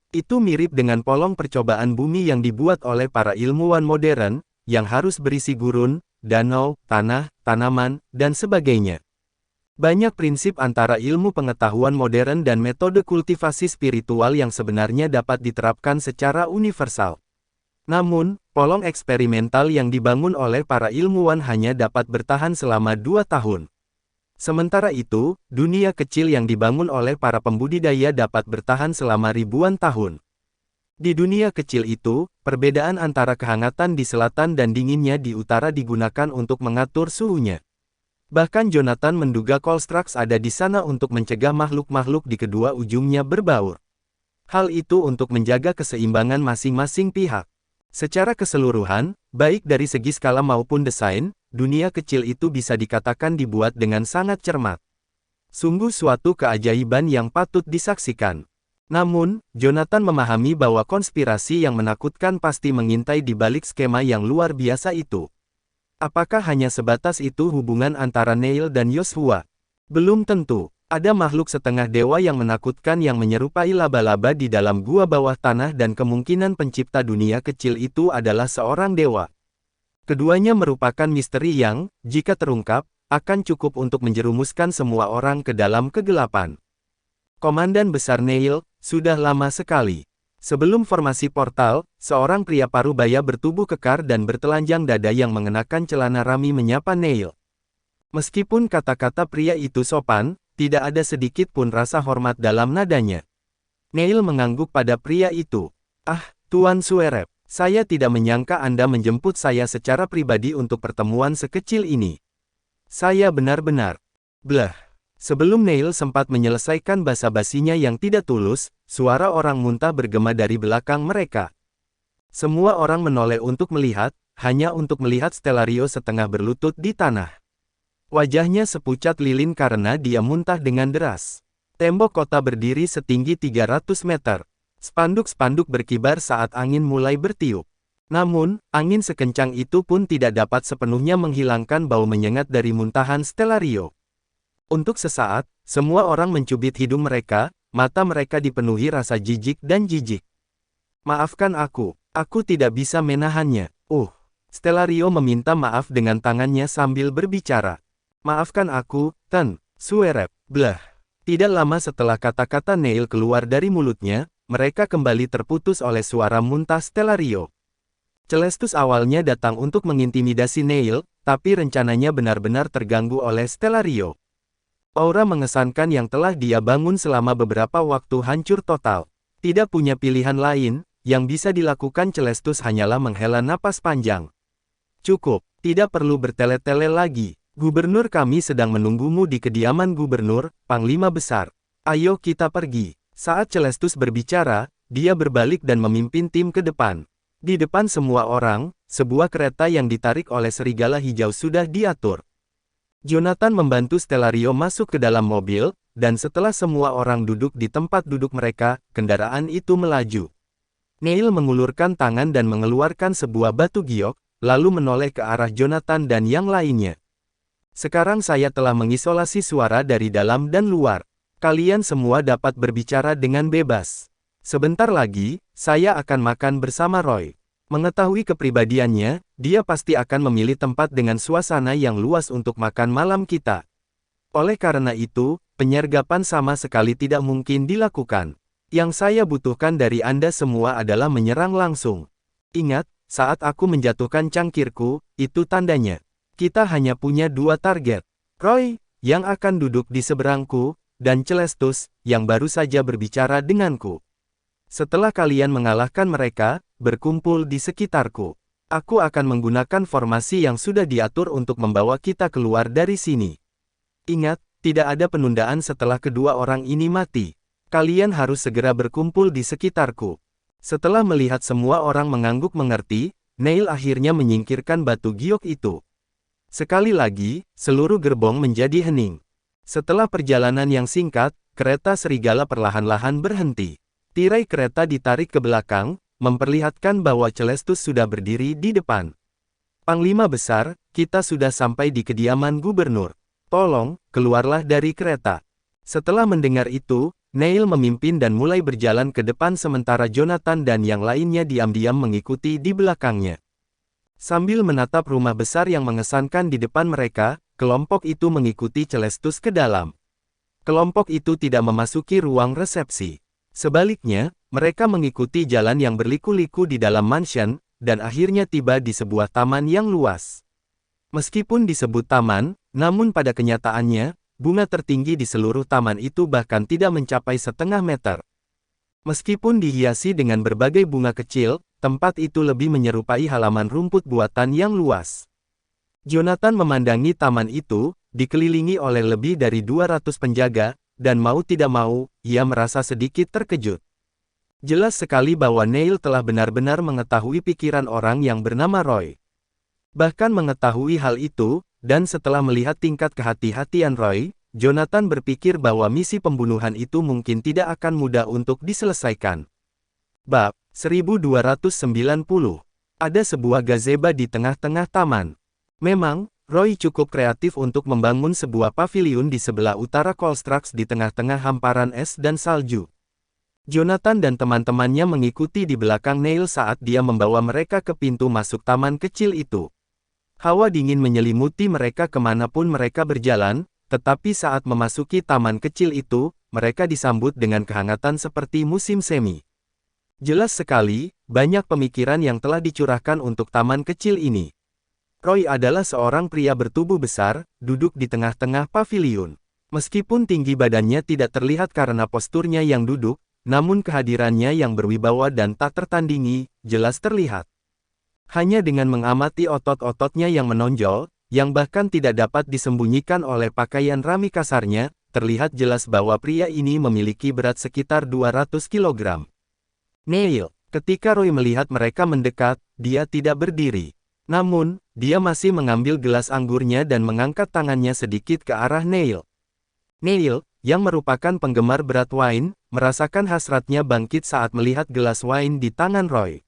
Itu mirip dengan polong percobaan bumi yang dibuat oleh para ilmuwan modern, yang harus berisi gurun, danau, tanah, tanaman, dan sebagainya. Banyak prinsip antara ilmu pengetahuan modern dan metode kultivasi spiritual yang sebenarnya dapat diterapkan secara universal. Namun, polong eksperimental yang dibangun oleh para ilmuwan hanya dapat bertahan selama 2 tahun. Sementara itu, dunia kecil yang dibangun oleh para pembudidaya dapat bertahan selama ribuan tahun. Di dunia kecil itu, perbedaan antara kehangatan di selatan dan dinginnya di utara digunakan untuk mengatur suhunya. Bahkan Jonathan menduga Colstrax ada di sana untuk mencegah makhluk-makhluk di kedua ujungnya berbaur. Hal itu untuk menjaga keseimbangan masing-masing pihak. Secara keseluruhan, baik dari segi skala maupun desain, dunia kecil itu bisa dikatakan dibuat dengan sangat cermat. Sungguh suatu keajaiban yang patut disaksikan. Namun, Jonathan memahami bahwa konspirasi yang menakutkan pasti mengintai di balik skema yang luar biasa itu. Apakah hanya sebatas itu hubungan antara Neil dan Yoshua? Belum tentu. Ada makhluk setengah dewa yang menakutkan yang menyerupai laba-laba di dalam gua bawah tanah dan kemungkinan pencipta dunia kecil itu adalah seorang dewa. Keduanya merupakan misteri yang, jika terungkap, akan cukup untuk menjerumuskan semua orang ke dalam kegelapan. Komandan Besar Neil, sudah lama sekali. Sebelum formasi portal, seorang pria parubaya bertubuh kekar dan bertelanjang dada yang mengenakan celana rami menyapa Neil. Meskipun kata-kata pria itu sopan, tidak ada sedikit pun rasa hormat dalam nadanya. Neil mengangguk pada pria itu. "Ah, Tuan Suerep, saya tidak menyangka Anda menjemput saya secara pribadi untuk pertemuan sekecil ini. Saya benar-benar..." Blah. Sebelum Neil sempat menyelesaikan basa-basinya yang tidak tulus, suara orang muntah bergema dari belakang mereka. Semua orang menoleh untuk melihat, hanya untuk melihat Stellario setengah berlutut di tanah. Wajahnya sepucat lilin karena dia muntah dengan deras. Tembok kota berdiri setinggi 300 meter. Spanduk-spanduk berkibar saat angin mulai bertiup. Namun, angin sekencang itu pun tidak dapat sepenuhnya menghilangkan bau menyengat dari muntahan Stellario. Untuk sesaat, semua orang mencubit hidung mereka, mata mereka dipenuhi rasa jijik dan jijik. "Maafkan aku tidak bisa menahannya." Stellario meminta maaf dengan tangannya sambil berbicara. "Maafkan aku, Tan Suerep." Blah. Tidak lama setelah kata-kata Neil keluar dari mulutnya, mereka kembali terputus oleh suara muntah Stellario. Celestus awalnya datang untuk mengintimidasi Neil, tapi rencananya benar-benar terganggu oleh Stellario. Aura mengesankan yang telah dia bangun selama beberapa waktu hancur total. Tidak punya pilihan lain, yang bisa dilakukan Celestus hanyalah menghela napas panjang. "Cukup, tidak perlu bertele-tele lagi. Gubernur kami sedang menunggumu di kediaman Gubernur, Panglima Besar. Ayo kita pergi." Saat Celestus berbicara, dia berbalik dan memimpin tim ke depan. Di depan semua orang, sebuah kereta yang ditarik oleh serigala hijau sudah diatur. Jonathan membantu Stellario masuk ke dalam mobil, dan setelah semua orang duduk di tempat duduk mereka, kendaraan itu melaju. Neil mengulurkan tangan dan mengeluarkan sebuah batu giok, lalu menoleh ke arah Jonathan dan yang lainnya. "Sekarang saya telah mengisolasi suara dari dalam dan luar. Kalian semua dapat berbicara dengan bebas. Sebentar lagi, saya akan makan bersama Roy." Mengetahui kepribadiannya, dia pasti akan memilih tempat dengan suasana yang luas untuk makan malam kita. Oleh karena itu, penyergapan sama sekali tidak mungkin dilakukan. Yang saya butuhkan dari Anda semua adalah menyerang langsung. Ingat, saat aku menjatuhkan cangkirku, itu tandanya. Kita hanya punya 2 target. Roy, yang akan duduk di seberangku, dan Celestus, yang baru saja berbicara denganku. Setelah kalian mengalahkan mereka, berkumpul di sekitarku. Aku akan menggunakan formasi yang sudah diatur untuk membawa kita keluar dari sini. Ingat, tidak ada penundaan setelah kedua orang ini mati. Kalian harus segera berkumpul di sekitarku. Setelah melihat semua orang mengangguk mengerti, Neil akhirnya menyingkirkan batu giok itu. Sekali lagi, seluruh gerbong menjadi hening. Setelah perjalanan yang singkat, kereta serigala perlahan-lahan berhenti. Tirai kereta ditarik ke belakang, memperlihatkan bahwa Celestus sudah berdiri di depan. "Panglima Besar, kita sudah sampai di kediaman Gubernur. Tolong, keluarlah dari kereta." Setelah mendengar itu, Neil memimpin dan mulai berjalan ke depan sementara Jonathan dan yang lainnya diam-diam mengikuti di belakangnya. Sambil menatap rumah besar yang mengesankan di depan mereka, kelompok itu mengikuti Celestus ke dalam. Kelompok itu tidak memasuki ruang resepsi. Sebaliknya, mereka mengikuti jalan yang berliku-liku di dalam mansion, dan akhirnya tiba di sebuah taman yang luas. Meskipun disebut taman, namun pada kenyataannya, bunga tertinggi di seluruh taman itu bahkan tidak mencapai setengah meter. Meskipun dihiasi dengan berbagai bunga kecil, tempat itu lebih menyerupai halaman rumput buatan yang luas. Jonathan memandangi taman itu, dikelilingi oleh lebih dari 200 penjaga, dan mau tidak mau, ia merasa sedikit terkejut. Jelas sekali bahwa Neil telah benar-benar mengetahui pikiran orang yang bernama Roy. Bahkan mengetahui hal itu, dan setelah melihat tingkat kehati-hatian Roy, Jonathan berpikir bahwa misi pembunuhan itu mungkin tidak akan mudah untuk diselesaikan. Bab 1290. Ada sebuah gazebo di tengah-tengah taman. Memang, Roy cukup kreatif untuk membangun sebuah paviliun di sebelah utara Kolstrax di tengah-tengah hamparan es dan salju. Jonathan dan teman-temannya mengikuti di belakang Neil saat dia membawa mereka ke pintu masuk taman kecil itu. Hawa dingin menyelimuti mereka kemanapun mereka berjalan, tetapi saat memasuki taman kecil itu, mereka disambut dengan kehangatan seperti musim semi. Jelas sekali, banyak pemikiran yang telah dicurahkan untuk taman kecil ini. Roy adalah seorang pria bertubuh besar, duduk di tengah-tengah paviliun. Meskipun tinggi badannya tidak terlihat karena posturnya yang duduk, namun kehadirannya yang berwibawa dan tak tertandingi, jelas terlihat. Hanya dengan mengamati otot-ototnya yang menonjol, yang bahkan tidak dapat disembunyikan oleh pakaian rami kasarnya, terlihat jelas bahwa pria ini memiliki berat sekitar 200 kg. Neil, ketika Roy melihat mereka mendekat, dia tidak berdiri. Namun, dia masih mengambil gelas anggurnya dan mengangkat tangannya sedikit ke arah Neil. Neil, yang merupakan penggemar berat wine, merasakan hasratnya bangkit saat melihat gelas wine di tangan Roy.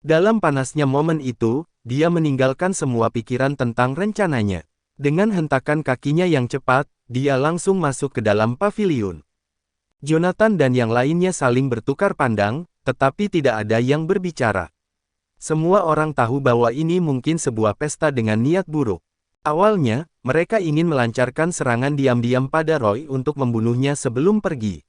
Dalam panasnya momen itu, dia meninggalkan semua pikiran tentang rencananya. Dengan hentakan kakinya yang cepat, dia langsung masuk ke dalam paviliun. Jonathan dan yang lainnya saling bertukar pandang, tetapi tidak ada yang berbicara. Semua orang tahu bahwa ini mungkin sebuah pesta dengan niat buruk. Awalnya, mereka ingin melancarkan serangan diam-diam pada Roy untuk membunuhnya sebelum pergi.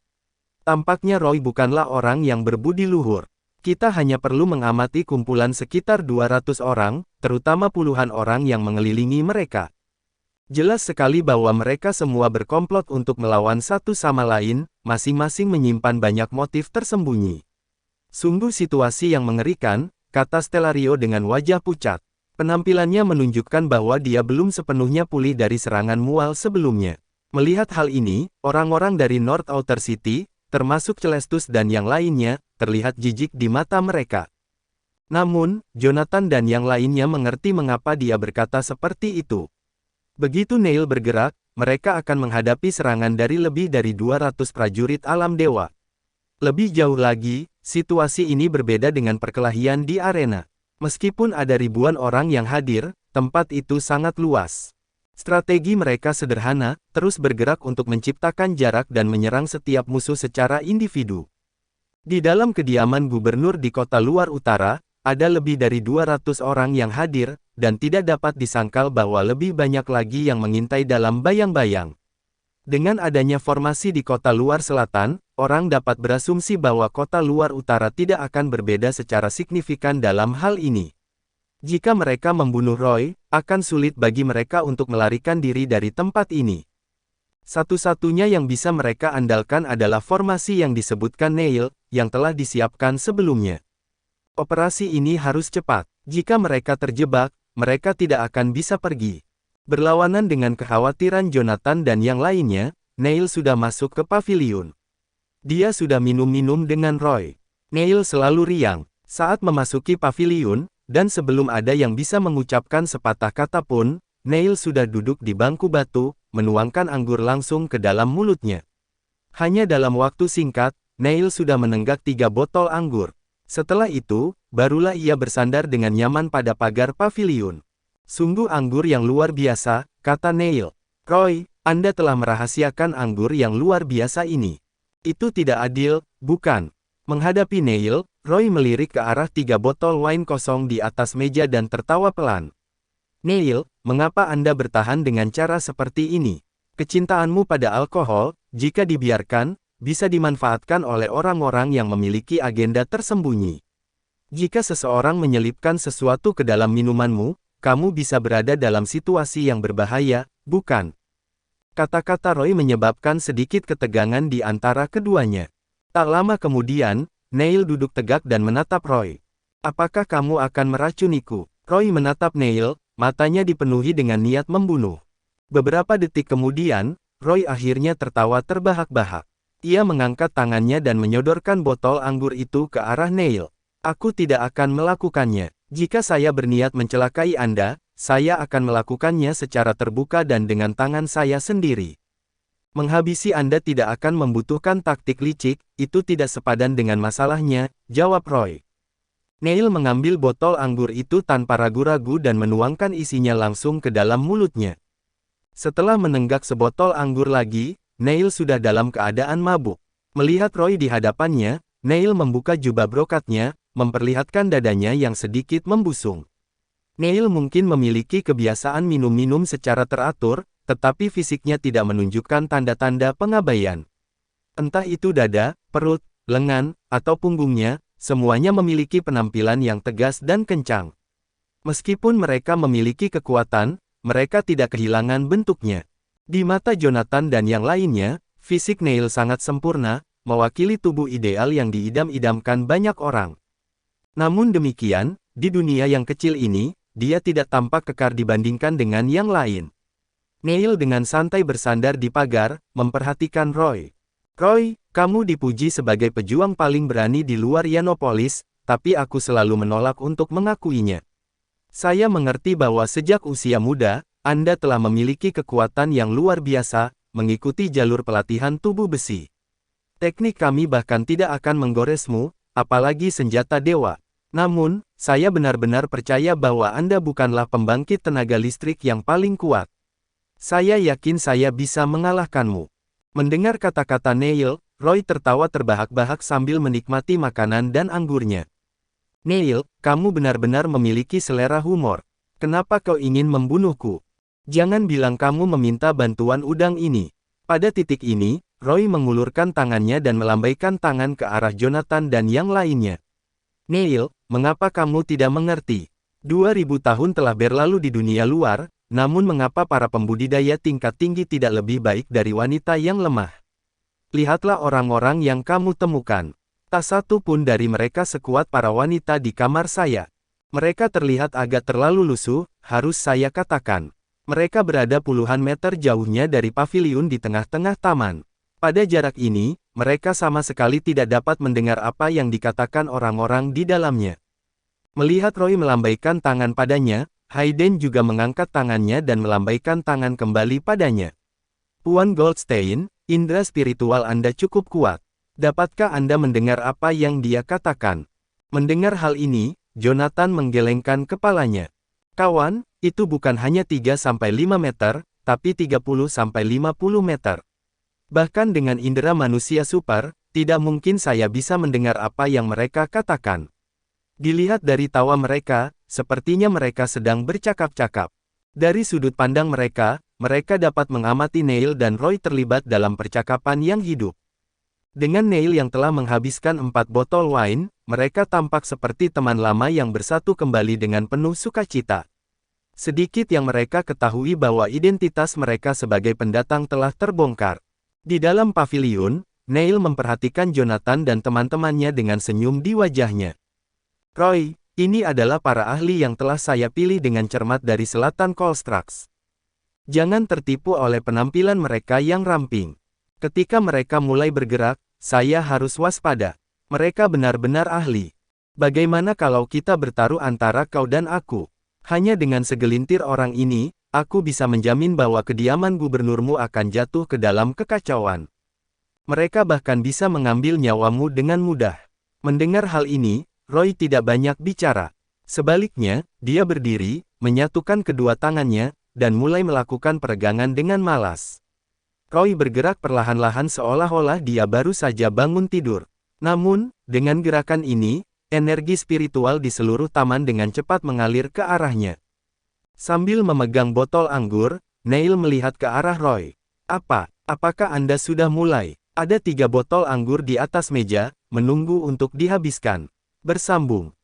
Tampaknya Roy bukanlah orang yang berbudi luhur. Kita hanya perlu mengamati kumpulan sekitar 200 orang, terutama puluhan orang yang mengelilingi mereka. Jelas sekali bahwa mereka semua berkomplot untuk melawan satu sama lain, masing-masing menyimpan banyak motif tersembunyi. Sungguh situasi yang mengerikan, kata Stellario dengan wajah pucat. Penampilannya menunjukkan bahwa dia belum sepenuhnya pulih dari serangan mual sebelumnya. Melihat hal ini, orang-orang dari North Outer City, termasuk Celestus dan yang lainnya, terlihat jijik di mata mereka. Namun, Jonathan dan yang lainnya mengerti mengapa dia berkata seperti itu. Begitu Neil bergerak, mereka akan menghadapi serangan dari lebih dari 200 prajurit alam dewa. Lebih jauh lagi, situasi ini berbeda dengan perkelahian di arena. Meskipun ada ribuan orang yang hadir, tempat itu sangat luas. Strategi mereka sederhana, terus bergerak untuk menciptakan jarak dan menyerang setiap musuh secara individu. Di dalam kediaman gubernur di kota luar utara, ada lebih dari 200 orang yang hadir, dan tidak dapat disangkal bahwa lebih banyak lagi yang mengintai dalam bayang-bayang. Dengan adanya formasi di kota luar selatan, orang dapat berasumsi bahwa kota luar utara tidak akan berbeda secara signifikan dalam hal ini. Jika mereka membunuh Roy, akan sulit bagi mereka untuk melarikan diri dari tempat ini. Satu-satunya yang bisa mereka andalkan adalah formasi yang disebutkan Neil, yang telah disiapkan sebelumnya. Operasi ini harus cepat. Jika mereka terjebak, mereka tidak akan bisa pergi. Berlawanan dengan kekhawatiran Jonathan dan yang lainnya, Neil sudah masuk ke paviliun. Dia sudah minum-minum dengan Roy. Neil selalu riang saat memasuki paviliun, dan sebelum ada yang bisa mengucapkan sepatah kata pun, Neil sudah duduk di bangku batu, menuangkan anggur langsung ke dalam mulutnya. Hanya dalam waktu singkat, Neil sudah menenggak 3 botol anggur. Setelah itu, barulah ia bersandar dengan nyaman pada pagar paviliun. Sungguh anggur yang luar biasa, kata Neil. Roy, Anda telah merahasiakan anggur yang luar biasa ini. Itu tidak adil, bukan? Menghadapi Neil, Roy melirik ke arah 3 botol wine kosong di atas meja dan tertawa pelan. Neil, mengapa Anda bertahan dengan cara seperti ini? Kecintaanmu pada alkohol, jika dibiarkan, bisa dimanfaatkan oleh orang-orang yang memiliki agenda tersembunyi. Jika seseorang menyelipkan sesuatu ke dalam minumanmu, kamu bisa berada dalam situasi yang berbahaya, bukan? Kata-kata Roy menyebabkan sedikit ketegangan di antara keduanya. Tak lama kemudian, Neil duduk tegak dan menatap Roy. Apakah kamu akan meracuniku? Roy menatap Neil, matanya dipenuhi dengan niat membunuh. Beberapa detik kemudian, Roy akhirnya tertawa terbahak-bahak. Ia mengangkat tangannya dan menyodorkan botol anggur itu ke arah Neil. Aku tidak akan melakukannya. Jika saya berniat mencelakai Anda, saya akan melakukannya secara terbuka dan dengan tangan saya sendiri. Menghabisi Anda tidak akan membutuhkan taktik licik, itu tidak sepadan dengan masalahnya, jawab Roy. Neil mengambil botol anggur itu tanpa ragu-ragu dan menuangkan isinya langsung ke dalam mulutnya. Setelah menenggak sebotol anggur lagi, Neil sudah dalam keadaan mabuk. Melihat Roy di hadapannya, Neil membuka jubah brokatnya, memperlihatkan dadanya yang sedikit membusung. Neil mungkin memiliki kebiasaan minum-minum secara teratur, tetapi fisiknya tidak menunjukkan tanda-tanda pengabaian. Entah itu dada, perut, lengan, atau punggungnya, semuanya memiliki penampilan yang tegas dan kencang. Meskipun mereka memiliki kekuatan, mereka tidak kehilangan bentuknya. Di mata Jonathan dan yang lainnya, fisik Neil sangat sempurna, mewakili tubuh ideal yang diidam-idamkan banyak orang. Namun demikian, di dunia yang kecil ini, dia tidak tampak kekar dibandingkan dengan yang lain. Neil dengan santai bersandar di pagar, memperhatikan Roy. Roy, kamu dipuji sebagai pejuang paling berani di luar Yanopolis, tapi aku selalu menolak untuk mengakuinya. Saya mengerti bahwa sejak usia muda, Anda telah memiliki kekuatan yang luar biasa, mengikuti jalur pelatihan tubuh besi. Teknik kami bahkan tidak akan menggoresmu, apalagi senjata dewa. Namun, saya benar-benar percaya bahwa Anda bukanlah pembangkit tenaga listrik yang paling kuat. Saya yakin saya bisa mengalahkanmu. Mendengar kata-kata Neil, Roy tertawa terbahak-bahak sambil menikmati makanan dan anggurnya. Neil, kamu benar-benar memiliki selera humor. Kenapa kau ingin membunuhku? Jangan bilang kamu meminta bantuan udang ini. Pada titik ini, Roy mengulurkan tangannya dan melambaikan tangan ke arah Jonathan dan yang lainnya. Neil, mengapa kamu tidak mengerti? 2000 tahun telah berlalu di dunia luar, namun mengapa para pembudidaya tingkat tinggi tidak lebih baik dari wanita yang lemah? Lihatlah orang-orang yang kamu temukan. Tak satu pun dari mereka sekuat para wanita di kamar saya. Mereka terlihat agak terlalu lusuh, harus saya katakan. Mereka berada puluhan meter jauhnya dari paviliun di tengah-tengah taman. Pada jarak ini, mereka sama sekali tidak dapat mendengar apa yang dikatakan orang-orang di dalamnya. Melihat Roy melambaikan tangan padanya, Hayden juga mengangkat tangannya dan melambaikan tangan kembali padanya. Puan Goldstein, indera spiritual Anda cukup kuat. Dapatkah Anda mendengar apa yang dia katakan? Mendengar hal ini, Jonathan menggelengkan kepalanya. Kawan, itu bukan hanya 3-5 meter, tapi 30-50 meter. Bahkan dengan indera manusia super, tidak mungkin saya bisa mendengar apa yang mereka katakan. Dilihat dari tawa mereka, sepertinya mereka sedang bercakap-cakap. Dari sudut pandang mereka, mereka dapat mengamati Neil dan Roy terlibat dalam percakapan yang hidup. Dengan Neil yang telah menghabiskan 4 botol wine, mereka tampak seperti teman lama yang bersatu kembali dengan penuh sukacita. Sedikit yang mereka ketahui bahwa identitas mereka sebagai pendatang telah terbongkar. Di dalam paviliun, Neil memperhatikan Jonathan dan teman-temannya dengan senyum di wajahnya. Roy, ini adalah para ahli yang telah saya pilih dengan cermat dari selatan Colstrax. Jangan tertipu oleh penampilan mereka yang ramping. Ketika mereka mulai bergerak, saya harus waspada. Mereka benar-benar ahli. Bagaimana kalau kita bertaruh antara kau dan aku? Hanya dengan segelintir orang ini, aku bisa menjamin bahwa kediaman gubernurmu akan jatuh ke dalam kekacauan. Mereka bahkan bisa mengambil nyawamu dengan mudah. Mendengar hal ini, Roy tidak banyak bicara. Sebaliknya, dia berdiri, menyatukan kedua tangannya, dan mulai melakukan peregangan dengan malas. Roy bergerak perlahan-lahan seolah-olah dia baru saja bangun tidur. Namun, dengan gerakan ini, energi spiritual di seluruh taman dengan cepat mengalir ke arahnya. Sambil memegang botol anggur, Neil melihat ke arah Roy. Apakah Anda sudah mulai? Ada 3 botol anggur di atas meja, menunggu untuk dihabiskan. Bersambung.